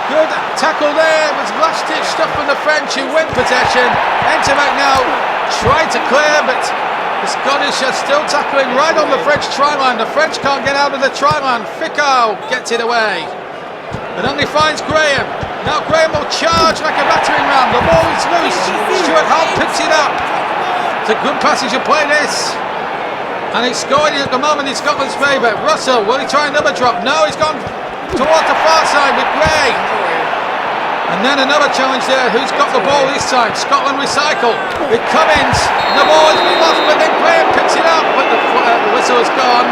Good tackle there, was last-ditch stuff from the French who win possession. Intermac now trying to clear, but the Scottish are still tackling right on the French try line. The French can't get out of the try line. Ficko gets it away. It only finds Graham. Now Graham will charge like a battering ram. The ball is loose. Stuart Hull picks it up. It's a good passage of play this. And it's going at the moment in Scotland's favour. Russell, will he try another drop? No, he's gone towards the far side with Gray. And then another challenge there. Who's got the ball this time? Scotland recycle. It Cummins. The ball has been lost, but then Graham picks it up. But the whistle has gone.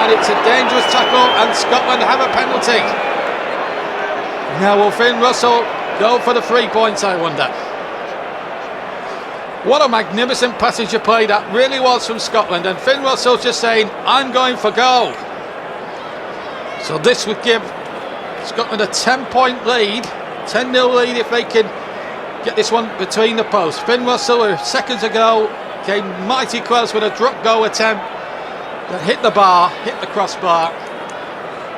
And it's a dangerous tackle. And Scotland have a penalty. Now will Finn Russell go for the 3 points, I wonder? What a magnificent passage of play that really was from Scotland. And Finn Russell just saying, I'm going for goal. So this would give Scotland a 10-point lead. 10-0 lead if they can get this one between the posts. Finn Russell, who seconds ago came mighty close with a drop goal attempt that hit the bar, hit the crossbar.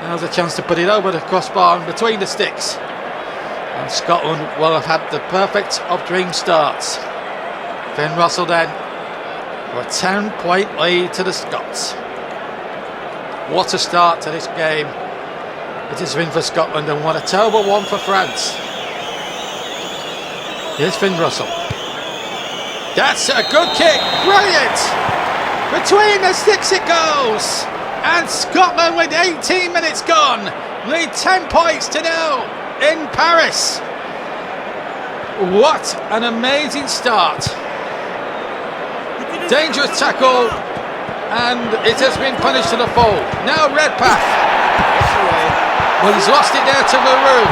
Now's a chance to put it over the crossbar and between the sticks. And Scotland will have had the perfect of dream starts. Finn Russell then for a 10-point lead to the Scots. What a start to this game it has been for Scotland, and what a terrible one for France. Here's Finn Russell. That's a good kick, brilliant! Between the sticks it goes, and Scotland with 18 minutes gone lead 10 points to 0 in Paris. What an amazing start. Dangerous tackle, and it has been punished to the full. Now Redpath. Well, he's lost it there to Leroux.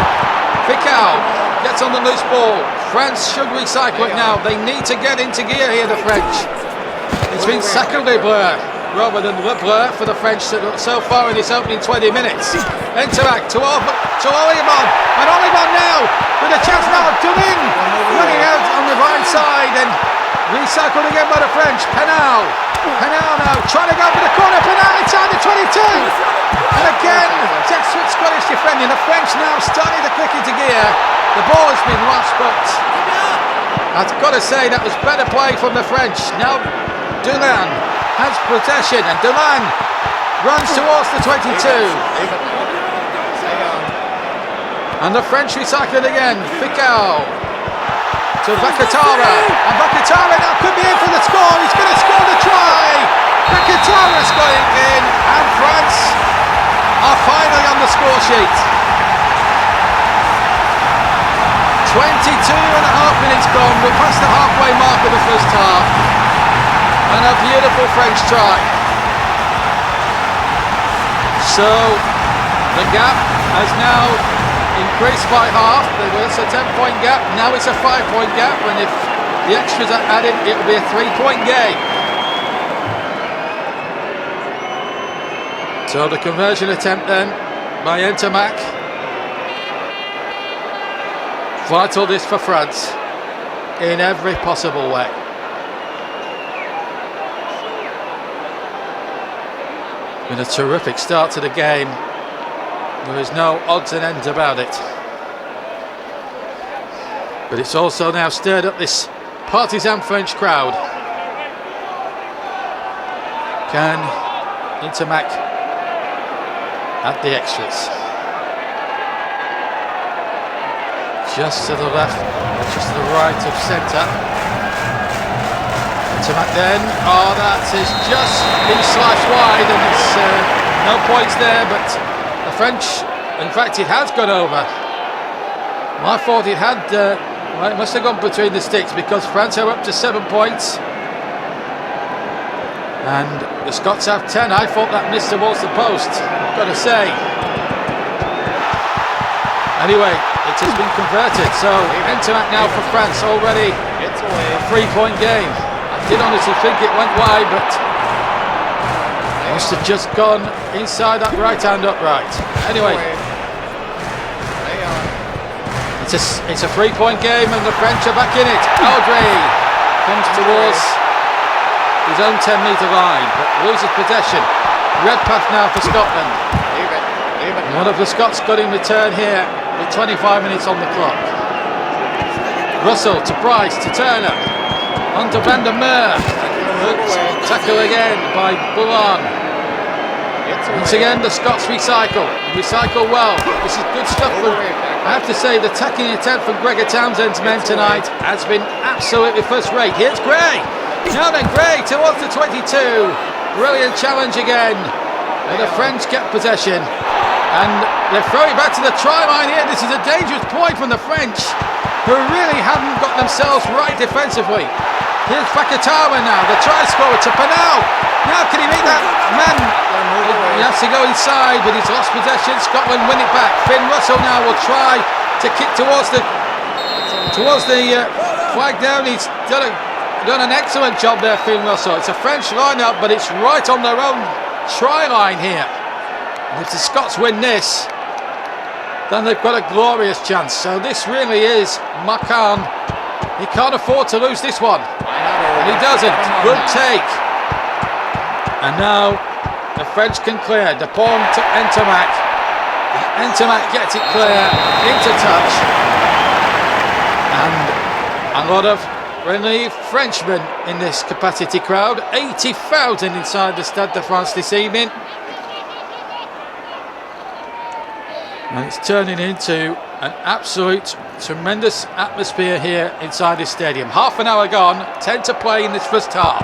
Ficko gets on the loose ball. France should recycle it now. They need to get into gear here, the French. It's been Sacre Bleu rather than Le Bleu for the French so far in this opening 20 minutes. Interact to Olivon, and Olivon now with a chance now of Dunin running out on the right side and recycled again by the French. Penal now trying to go for the corner. Penal inside the 22, and again desperate Scottish defending. The French now starting to click into gear. The ball has been lost, but I've got to say that was better play from the French. Now Dulan has possession and Dulan runs towards the 22. And the French recycle again. Ficao to Vakatara. And Vakatara now could be in for the score. He's going to score the try. Vakatara's going in. And France are finally on the score sheet. 22 and a half minutes gone. We're past the halfway mark of the first half. And a beautiful French try. So the gap has now increased by half. There was a 10-point gap, now it's a 5-point gap, and if the extras are added, it will be a 3-point game. So the conversion attempt then by Entermac. Vital this for France in every possible way. Been a terrific start to the game. There is no odds and ends about it. But it's also now stirred up this partisan French crowd. Can Intermac at the extras? Just to the left, just to the right of centre. Intermac then, that is just been sliced wide, and it's no points there, but the French, in fact it has gone over. I thought it had, well, it must have gone between the sticks, because France are up to 7 points and the Scots have 10. I thought that missed towards the post, I've got to say. Anyway, it has been converted, so Entermac now for France, already a 3-point game. I did honestly think it went wide, but must have just gone inside that right hand upright. Anyway, it's a 3-point game and the French are back in it. Audrey comes towards his own 10-metre line, but loses possession. Red path now for Scotland. One of the Scots got in return here with 25 minutes on the clock. Russell to Price to Turner. On to Van der Meer. Good tackle again by Boulan. Once again the Scots recycle well. This is good stuff. I have to say the tackling attempt from Gregor Townsend's men tonight has been absolutely first rate. Here's Gray. Now then Gray towards the 22. Brilliant challenge again. And the French get possession. And they're throwing back to the try line here. This is a dangerous point from the French, who really haven't got themselves right defensively. Here's Fakatawa now, the try scorer to Penal. Now can he make that man? He has to go inside, but he's lost possession. Scotland win it back. Finn Russell now will try to kick towards the flag down. He's done an excellent job there, Finn Russell. It's a French lineup, but it's right on their own try line here. And if the Scots win this, then they've got a glorious chance. So this really is Macan. He can't afford to lose this one. And he doesn't. Good take. And now the French can clear. Dupont to Entermac. Entermac gets it clear into touch. And a lot of friendly Frenchmen in this capacity crowd. 80,000 inside the Stade de France this evening. And it's turning into an absolute tremendous atmosphere here inside this stadium. Half an hour gone, 10 to play in this first half.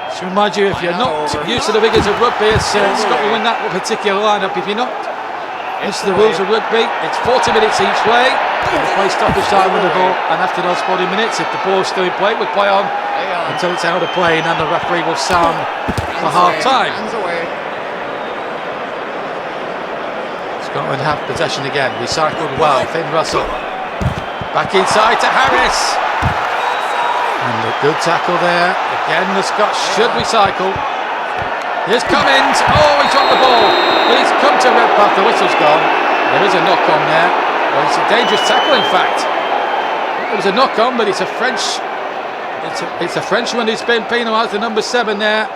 Just remind you, if you're not used to the figures of rugby, as Scotland win that particular lineup, if you're not used to the rules of rugby, it's 40 minutes each way. We play stoppage time with the ball, and after those 40 minutes, if the ball is still in play, we'll play on until it's out of play, and then the referee will sound for half time. Scotland have possession again, recycled well. Finn Russell back inside to Harris, and a good tackle there. Again the Scots should recycle. Here's Cummins. Oh, he's dropped the ball, but he's come to red path. The whistle's gone. There is a knock on there. Well, it's a dangerous tackle, in fact. It was a knock on, but it's a Frenchman who's been penalised, the number 7 there.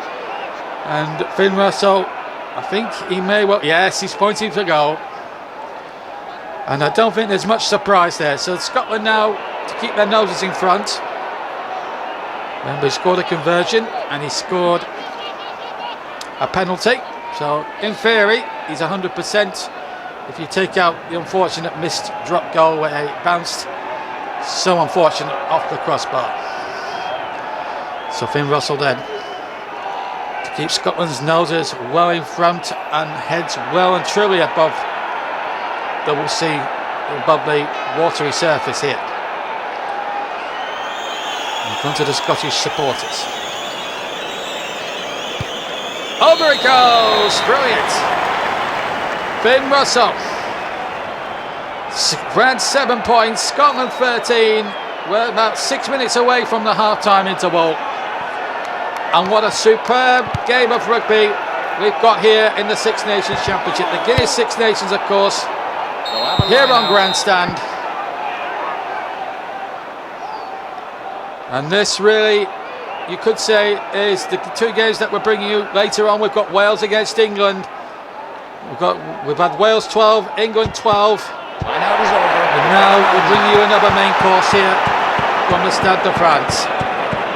And Finn Russell, I think he may well, yes, he's pointing to goal. And I don't think there's much surprise there. So Scotland now to keep their noses in front. Remember, he scored a conversion and he scored a penalty. So in theory, he's 100% if you take out the unfortunate missed drop goal where it bounced, so unfortunate, off the crossbar. So Finn Russell then to keep Scotland's noses well in front and heads well and truly above the watery surface here in front of the Scottish supporters. Over it goes, brilliant. Finn Russell. France 7 points, Scotland 13. We're about 6 minutes away from the half-time interval. And what a superb game of rugby we've got here in the Six Nations Championship. The Guinness Six Nations, of course, here on Grandstand. And this really, you could say, is the 2 games that we're bringing you later on. We've got Wales against England. We've had Wales 12, England 12. And now we'll bring you another main course here from the Stade de France.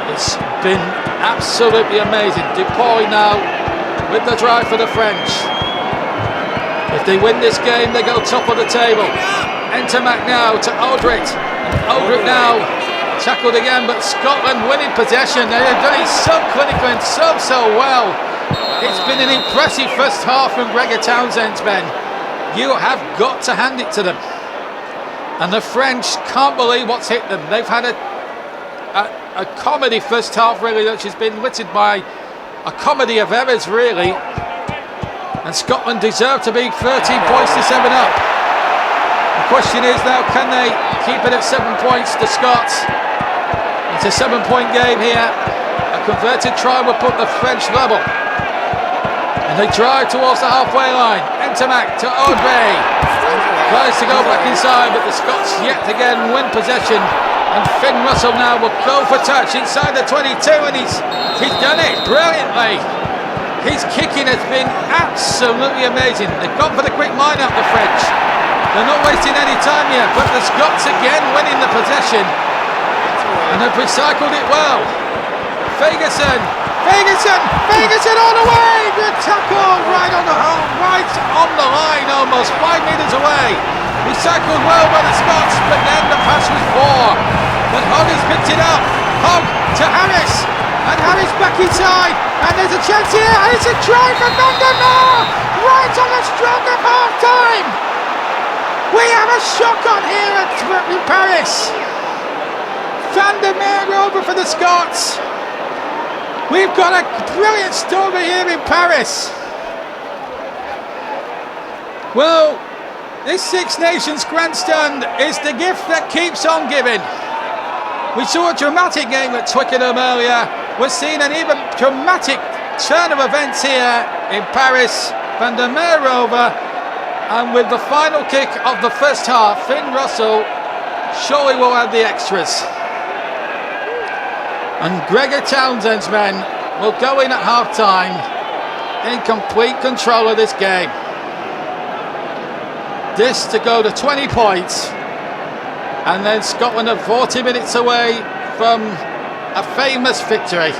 It's been absolutely amazing. Dupuy now with the drive for the French. If they win this game, they go top of the table. Entermac now to Aldrit. Aldrit now tackled again, but Scotland winning possession. They have done it so clinically and so well. It's been an impressive first half from Gregor Townsend's men. You have got to hand it to them. And the French can't believe what's hit them. They've had a comedy first half, really, which has been littered by a comedy of errors, really. And Scotland deserve to be 13 points to 7 up. The question is now, can they keep it at 7 points, the Scots? It's a 7-point game here. A converted try will put the French level. And they drive towards the halfway line. Entermac to Audrey. Tries to go back inside, but the Scots yet again win possession. And Finn Russell now will go for touch inside the 22, and he's done it brilliantly. His kicking has been absolutely amazing. They've gone for the quick line-up, the French. They're not wasting any time here, but the Scots again winning the possession. And they've recycled it well. Ferguson all the way. Good tackle right on the line, almost 5 metres away. Recycled well by the Scots, but then the pass was poor. But Hogg has picked it up. Hogg to Harris, and Harris back inside, and there's a chance here, and it's a try for Van der Meer, right on the stroke of half time. We have a shock on here in Paris. Van der Meer over for the Scots. We've got a brilliant story here in Paris. Well, this Six Nations Grandstand is the gift that keeps on giving. We saw a dramatic game at Twickenham earlier. We're seeing an even dramatic turn of events here in Paris. Van der Meer over, and with the final kick of the first half, Finn Russell surely will add the extras. And Gregor Townsend's men will go in at half-time in complete control of this game. This to go to 20 points, and then Scotland are 40 minutes away from a famous victory.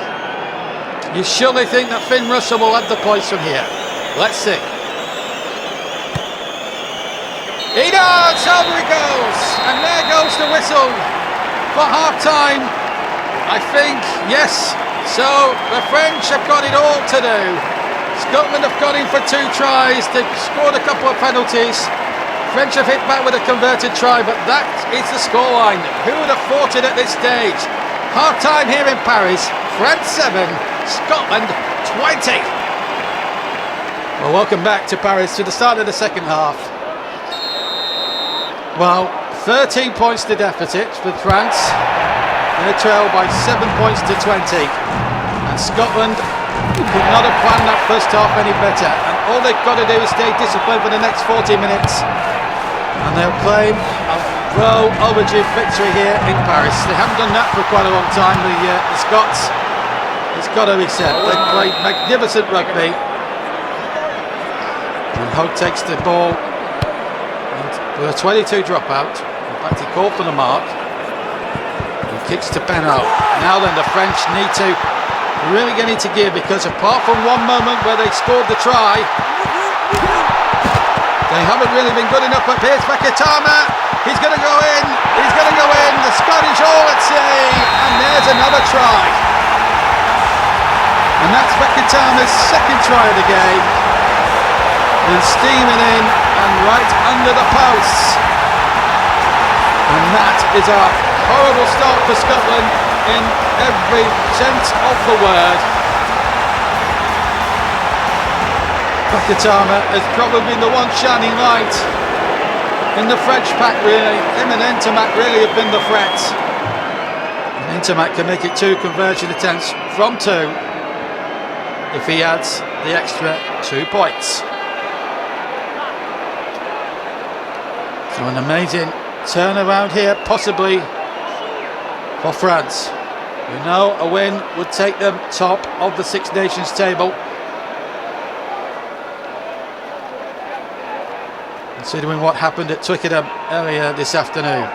You surely think that Finn Russell will add the points from here? Let's see. He does! Over he goes! And there goes the whistle for half-time. I think, yes. So the French have got it all to do. Scotland have gone in for 2 tries. They've scored a couple of penalties. French have hit back with a converted try, but that is the scoreline. Who would have thought it at this stage? Half-time here in Paris. France 7, Scotland 20. Well, welcome back to Paris, to the start of the second half. Well, 13 points to deficit for France. They trail by 7 points to 20. And Scotland could not have planned that first half any better. And all they've got to do is stay disciplined for the next 40 minutes. And they'll claim a well overdue victory here in Paris. They haven't done that for quite a long time, the Scots. It's got to be said. They played magnificent rugby. And Hogue takes the ball and with a 22 dropout. In fact, he called for the mark. He kicks to Beno. Now then, the French need to really get into gear, because apart from one moment where they scored the try, they haven't really been good enough. But here's Vakatama. He's going to go in. He's going to go in. The Scottish all at sea. And there's another try. And that's Vakatama's second try of the game. And steaming in and right under the posts. And that is a horrible start for Scotland in every sense of the word. Vakatama has probably been the one shining light in the French pack, really. Him and Ntamack really have been the threats. And Ntamack can make it 2 conversion attempts from 2 if he adds the extra 2 points. So an amazing turnaround here, possibly for France. We know a win would take them top of the Six Nations table. Considering what happened at Twickenham earlier this afternoon.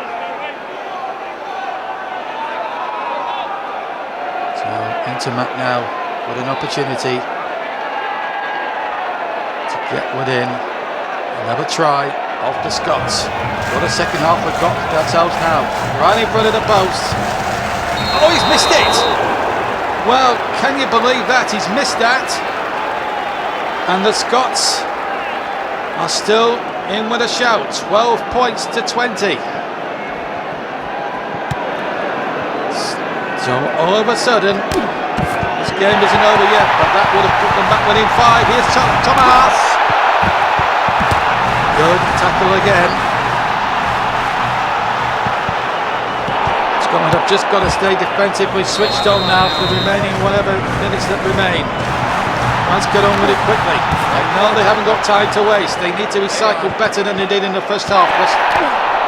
So Ntamack now with an opportunity to get within another try of the Scots. What a second half we've got ourselves now. Right in front of the post. Oh, he's missed it! Well, can you believe that? He's missed that. And the Scots are still in with a shout. 12 points to 20. So all of a sudden, this game isn't over yet, but that would have put them back within 5. Here's Thomas. Good tackle again. Scotland have just got to stay defensively switched on now for the remaining whatever minutes that remain. Let's get on with it quickly. They know they haven't got time to waste. They need to recycle better than they did in the first half. There's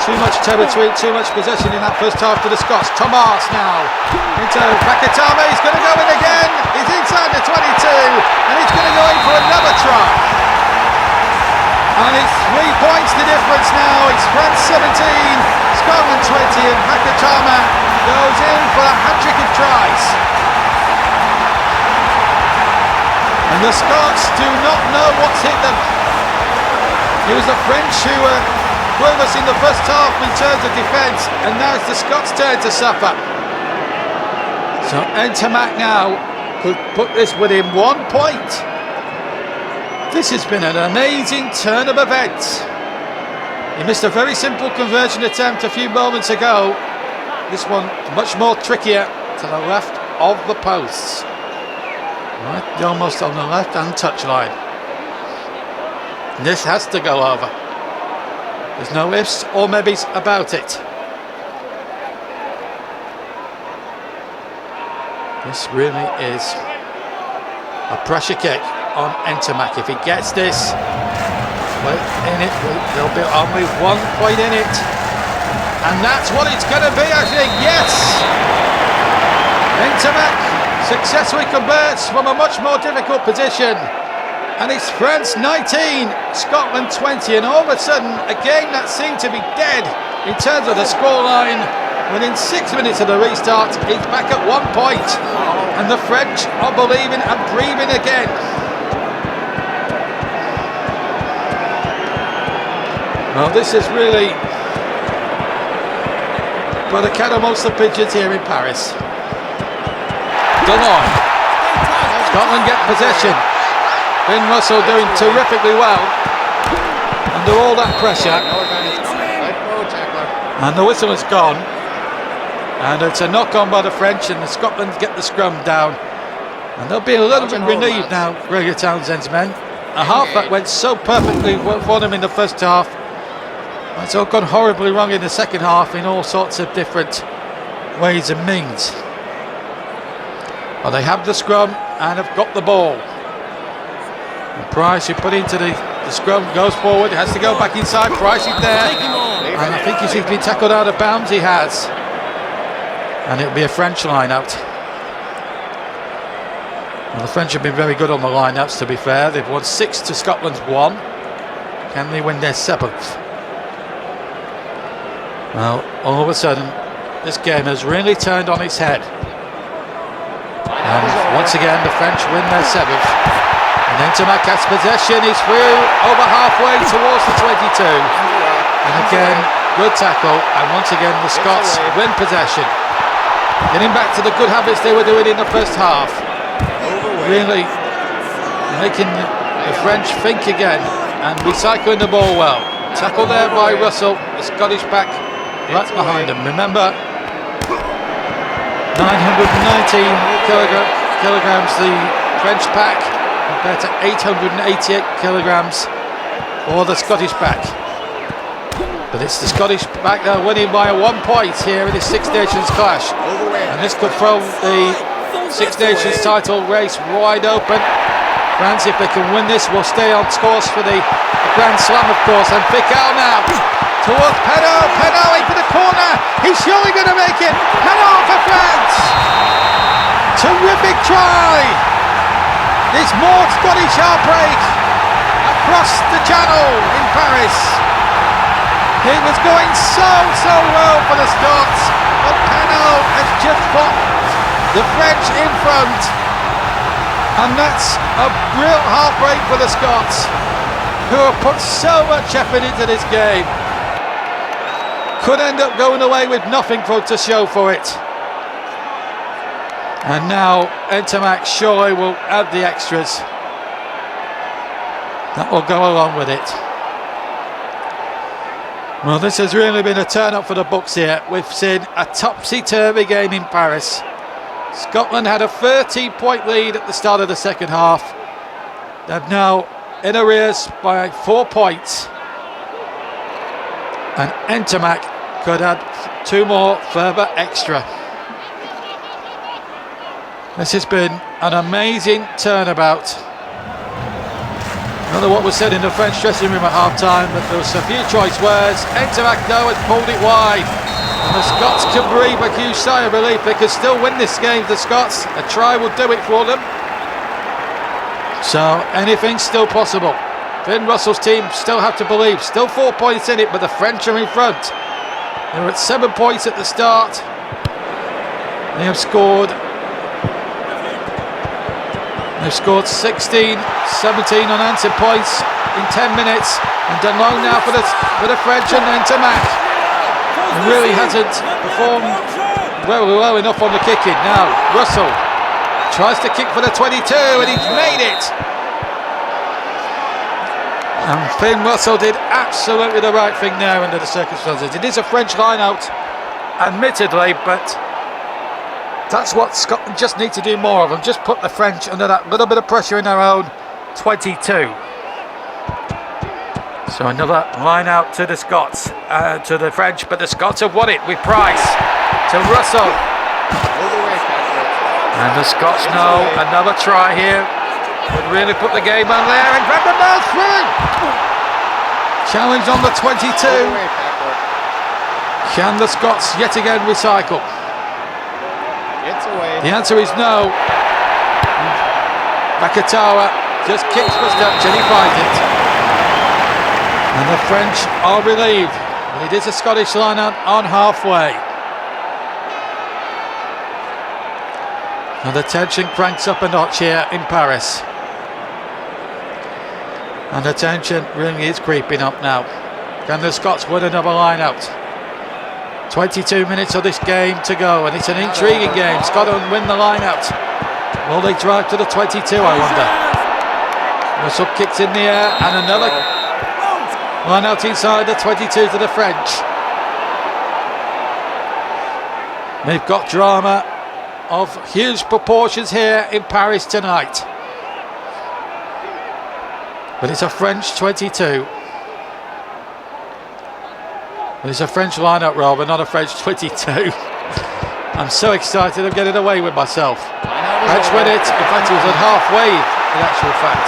too much territory, too much possession in that first half for the Scots. Thomas now into Vakatama. He's going to go in again. He's inside the 22 and he's going to go in for another try. And it's 3 points the difference now. It's France 17, Scotland 20, and Vakatama goes in for a hat-trick of tries. And the Scots do not know what's hit them. It was the French who were with us in the first half in terms of defence, and now it's the Scots' turn to suffer. So Ntamack now could put this within 1 point. This has been an amazing turn of events. He missed a very simple conversion attempt a few moments ago. This one much more trickier to the left of the posts. Right, almost on the left-hand touchline. This has to go over. There's no ifs or maybes about it. This really is a pressure kick on Ntamack. If he gets this in it, there'll be only 1 point in it. And that's what it's going to be, I think. Yes! Ntamack successfully converts from a much more difficult position. And it's France 19, Scotland 20. And all of a sudden, a game that seemed to be dead in terms of the scoreline, within 6 minutes of the restart, is back at 1 point. And the French are believing and breathing again. Well, this is really for the cat amongst the pigeons here in Paris. Delon. Scotland get possession. Finn Russell doing terrifically well under all that pressure. And the whistle is gone. And it's a knock on by the French, and the Scotland get the scrum down. And they'll be a little bit relieved now, Gregor Townsend's men. A half that went so perfectly for them in the first half. It's all gone horribly wrong in the second half in all sorts of different ways and means. Well, they have the scrum and have got the ball. And Price, who put into the The scrum goes forward, has to go back inside. Price is there, and I think he's been tackled out of bounds. He has, and it'll be a French line out. Well, the French have been very good on the line-outs, to be fair. They've won 6 to Scotland's 1. Can they win their 7th? Well, all of a sudden, this game has really turned on its head. And once again, the French win their 7th. And Intermac has possession. He's through over halfway towards the 22. And again, good tackle. And once again, the Scots win possession. Getting back to the good habits they were doing in the first half. Really making the French think again and recycling the ball well. Tackle there by Russell, the Scottish back right behind him. Remember, 919 kilograms the French pack compared to 888 kilograms for the Scottish back. But it's the Scottish back that are winning by 1 point here in this Six Nations clash. And this could throw the Six Nations title race wide open. France, if they can win this, will stay on course for the Grand Slam, of course. And Pical now towards Penaud. Penaud into the corner. He's surely going to make it. Penaud for France. Terrific try. There's more Scottish heartbreak across the channel in Paris. It was going so well for the Scots, but Penaud has just put the French in front, and that's a real heartbreak for the Scots, who have put so much effort into this game. Could end up going away with nothing to show for it. And now Intermac surely will add the extras. That will go along with it. Well, this has really been a turn-up for the books here. We've seen a topsy-turvy game in Paris. Scotland had a 13-point lead at the start of the second half. They're now in arrears by 4 points. And Intermac could add 2 more further extra. This has been an amazing turnabout. I don't know what was said in the French dressing room at half-time, but there was a few choice words. Intermac, though, has pulled it wide. And the Scots can breathe a huge sigh of relief. They can still win this game, the Scots. A try will do it for them. So anything's still possible. Finn Russell's team still have to believe. Still 4 points in it, but the French are in front. They were at 7 points at the start. They have scored. They've scored 16, 17 unanswered points in 10 minutes. And done long now for the French and Intermac. He really hasn't performed well enough on the kicking. Now Russell tries to kick for the 22 and he's made it. And Finn Russell did absolutely the right thing there under the circumstances. It is a French line out, admittedly, but that's what Scotland just need to do more of, and just put the French under that little bit of pressure in their own 22. So another line out to the Scots, to the French, but the Scots have won it with Price to Russell. And the Scots know another try here would really put the game on there, and Van der Merwe's through. Challenge on the 22. Can the Scots yet again recycle? The answer is no. Vakatawa just kicks for touch and he finds it. And the French are relieved. But it is a Scottish line out on halfway. And the tension cranks up a notch here in Paris. And the tension really is creeping up now. Can the Scots win another line out? 22 minutes of this game to go, and it's an intriguing game. Scotland win the line out. Will they drive to the 22, I wonder? Russell kicks in the air, and another line out inside the 22 to the French. They've got drama of huge proportions here in Paris tonight. But it's a French 22. It's a French line-up, rather, not a French 22. I'm so excited I'm getting away with myself. French win it. In fact, it was at halfway, in actual fact.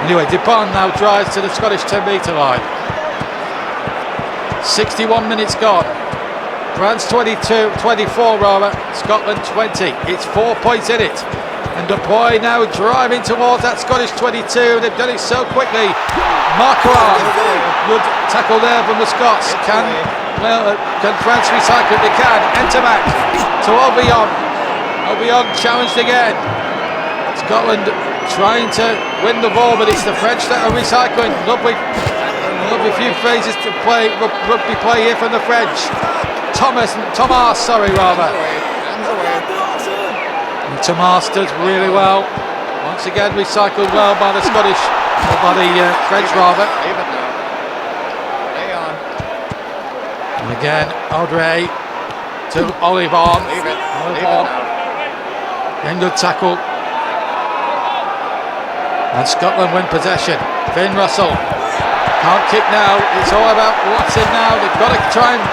Anyway, Dupont now drives to the Scottish 10-metre line. 61 minutes gone. France 24 rather, Scotland 20. It's 4 points in it. And Dupuy now driving towards that Scottish 22. They've done it so quickly. Marquardt, good tackle there from the Scots. Can France recycle it? They can. Entermac to Obion. Obion challenged again. Scotland trying to win the ball, but it's the French that are recycling. Lovely few phrases to play, rugby play here from the French. Thomas, rather. And Thomas does really well. Once again recycled well by the Scottish, or by the French rather. And again, Audrey to Olivon. Then good tackle. And Scotland win possession. Finn Russell can't kick now. It's all about what's in now. They've got to try and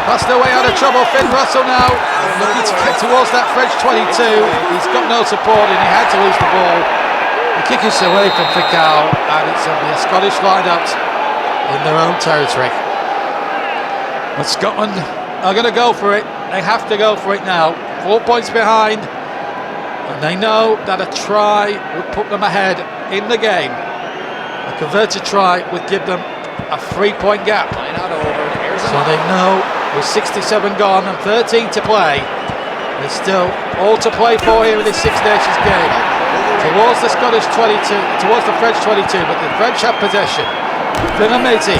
pass their way out of trouble. Finn Russell now looking to kick towards that French 22. He's got no support and he had to lose the ball. The kick is away from Ficao, and it's a Scottish line-out in their own territory. But Scotland are going to go for it. They have to go for it now. 4 points behind. And they know that a try would put them ahead in the game. A converted try would give them a 3-point gap. So they know with 67 gone and 13 to play, there's still all to play for here in this Six Nations game. Towards the Scottish 22, towards the French 22, but the French have possession. Finameti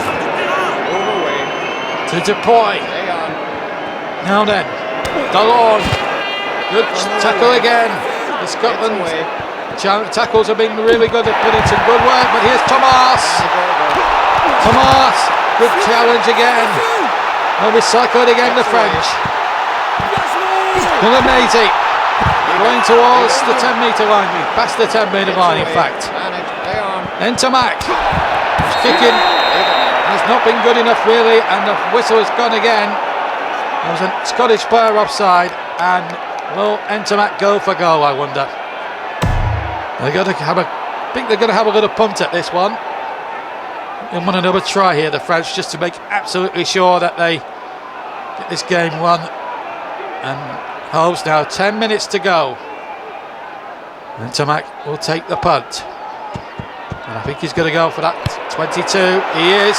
to Dupuy. Now then, Delorme. Good tackle again. The Scotland tackles have been really good at putting some good work, but here's Thomas. Thomas, good challenge again. They'll recycle it again, the French. Finameti going towards the 10-metre line, past the 10-metre line in fact. Entermac, kicking, has not been good enough really, and the whistle has gone again. There was a Scottish player offside, and will Entermac go for goal, I wonder? I think they're going to have a little punt at this one. They want another try here, the French, just to make absolutely sure that they get this game won. And Holmes now 10 minutes to go. Entermac will take the punt. And I think he's going to go for that 22. He is.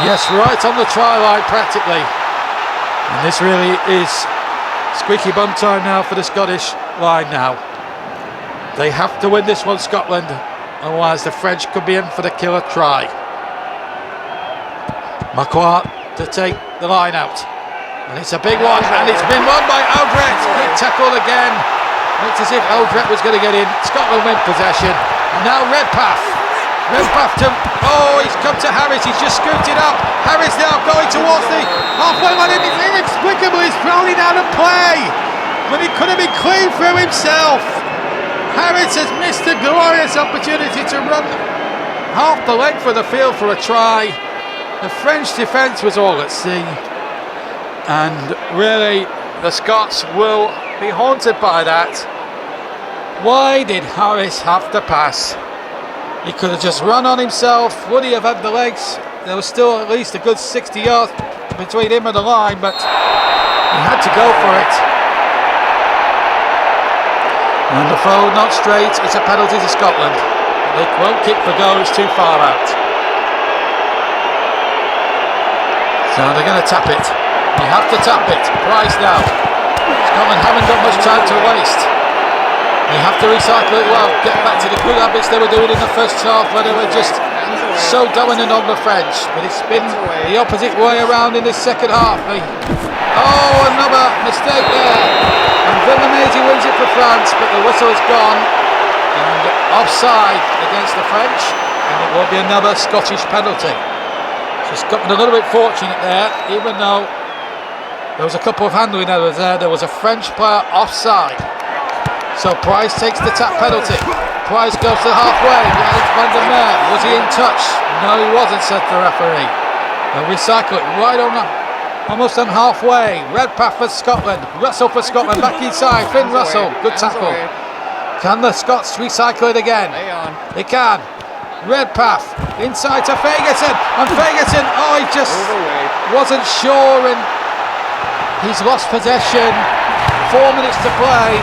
Yes, right on the try line practically. And this really is squeaky bum time now for the Scottish line now. They have to win this one, Scotland, otherwise the French could be in for the killer try. Marquardt to take the line out. And it's a big one, and it's been won by Aldred. Good tackle again. Looks as if Aldred was going to get in. Scotland win possession. And now Redpath to, he's come to Harris. He's just scooted up. Harris now going towards the halfway line, and it's inexplicably he's thrown it out of play when he could have been clean through himself. Harris has missed a glorious opportunity to run half the length of the field for a try. The French defence was all at sea, and really the Scots will be haunted by that. Why did Harris have to pass? He could have just run on himself. Would he have had the legs? There was still at least a good 60 yards between him and the line, but he had to go for it. And the throw not straight. It's a penalty to Scotland. They won't kick for goal, it's too far out. So they're going to tap it. They have to tap it. Price now. Scotland haven't got much time to waste. They have to recycle it well. Get back to the good habits they were doing in the first half, where they were just so dominant on the French. But it's been the opposite way around in this second half. Another mistake there. And Finameti wins it for France, but the whistle is gone. And offside against the French. And it will be another Scottish penalty. So Scotland a little bit fortunate there, even though there was a couple of handling errors there. There was a French player offside. So Price takes the tap penalty. Price goes to halfway. Van der Meer, was he in touch? No, he wasn't, said the referee. They'll recycle it right on almost on halfway. Redpath for Scotland. Russell for Scotland back inside. Finn Russell, good tackle. Can the Scots recycle it again? They can. Redpath inside to Ferguson, and Ferguson, he just wasn't sure, and he's lost possession. 4 minutes to play.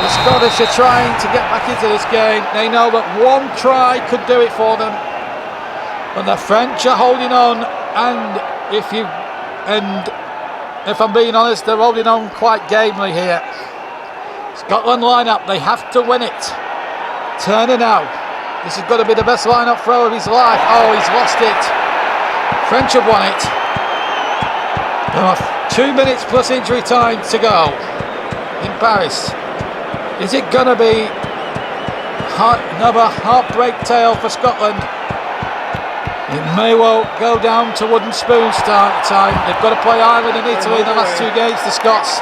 The Scottish are trying to get back into this game. They know that one try could do it for them, but the French are holding on, and if I'm being honest, they're holding on quite gamely here. Scotland line up, they have to win it. Turner now. This has got to be the best line-up throw of his life. He's lost it. French have won it. There are 2 minutes plus injury time to go in Paris. Is it going to be another heartbreak tale for Scotland? It may well go down to wooden spoon time. They've got to play Ireland and Italy in the last 2 games, the Scots.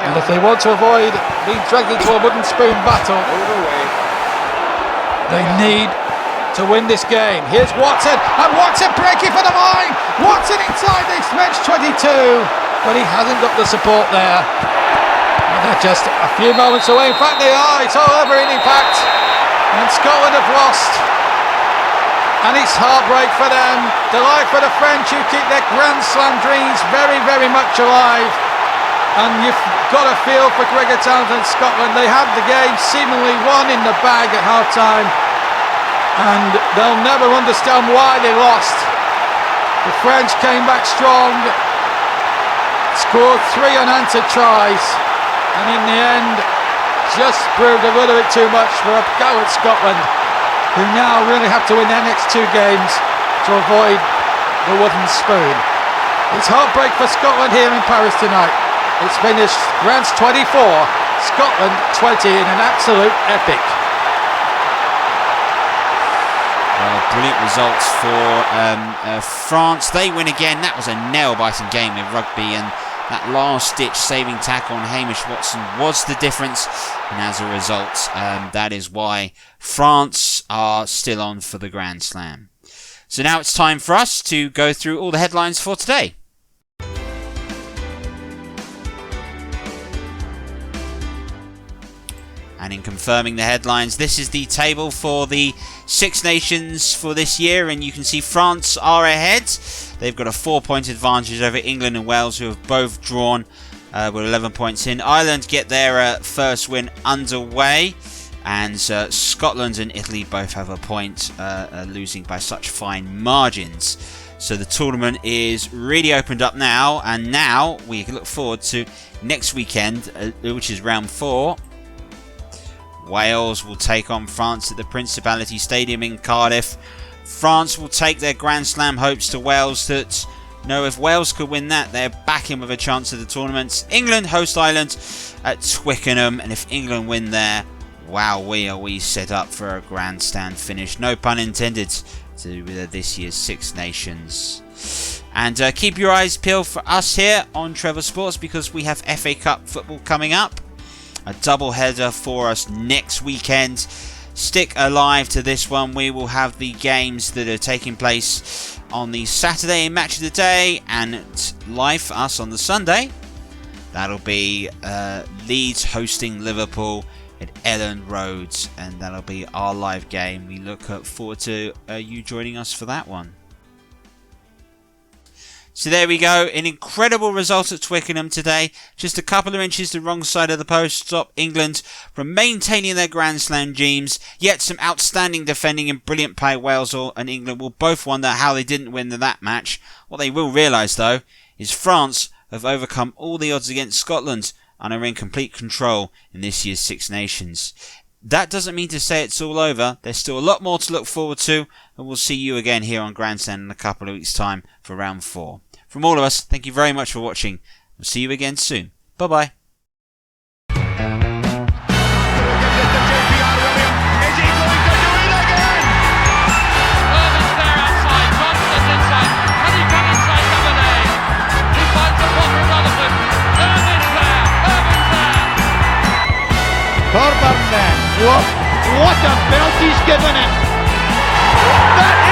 And if they want to avoid being dragged into a wooden spoon battle, they need to win this game. Here's Watson, and Watson breaking for the line. Watson inside this French 22, but he hasn't got the support there. And they're just a few moments away. In fact, they are. It's all over in fact. And Scotland have lost. And it's heartbreak for them. Delight for the French, who keep their Grand Slam dreams very, very much alive. And you've got a feel for Gregor Townsend, Scotland. They had the game seemingly won in the bag at half-time, and they'll never understand why they lost. The French came back strong, scored 3 unanswered tries, and in the end just proved a little bit too much for a coward Scotland, who now really have to win their next 2 games to avoid the wooden spoon. It's heartbreak for Scotland here in Paris tonight. It's finished France 24, Scotland 20 in an absolute epic. Brilliant results for France. They win again. That was a nail-biting game in rugby, and that last-ditch saving tackle on Hamish Watson was the difference. And as a result, that is why France are still on for the Grand Slam. So now it's time for us to go through all the headlines for today. And in confirming the headlines, this is the table for the Six Nations for this year, and you can see France are ahead. They've got a 4-point advantage over England and Wales, who have both drawn with 11 points in. Ireland get their first win underway, and Scotland and Italy both have a point, losing by such fine margins. So the tournament is really opened up now, and now we can look forward to next weekend, which is round 4. Wales will take on France at the Principality Stadium in Cardiff. France will take their Grand Slam hopes to Wales. That if Wales could win that, they're back in with a chance at the tournament. England host Ireland at Twickenham, and if England win there, wow, are we set up for a grandstand finish. No pun intended to this year's Six Nations. And keep your eyes peeled for us here on Trevor Sports, because we have FA Cup football coming up. A double header for us next weekend. Stick alive to this one. We will have the games that are taking place on the Saturday in Match of the Day, and live for us on the Sunday. That'll be Leeds hosting Liverpool at Elland Road, and that'll be our live game. We look forward to you joining us for that one. So there we go, an incredible result at Twickenham today. Just a couple of inches the wrong side of the post to stop England from maintaining their Grand Slam dreams. Yet some outstanding defending and brilliant play. Wales and England will both wonder how they didn't win that match. What they will realise though is France have overcome all the odds against Scotland and are in complete control in this year's Six Nations. That doesn't mean to say it's all over. There's still a lot more to look forward to, and we'll see you again here on Grandstand in a couple of weeks' time for round 4. From all of us, thank you very much for watching. We'll see you again soon. Bye-bye. What a belt he's given him! That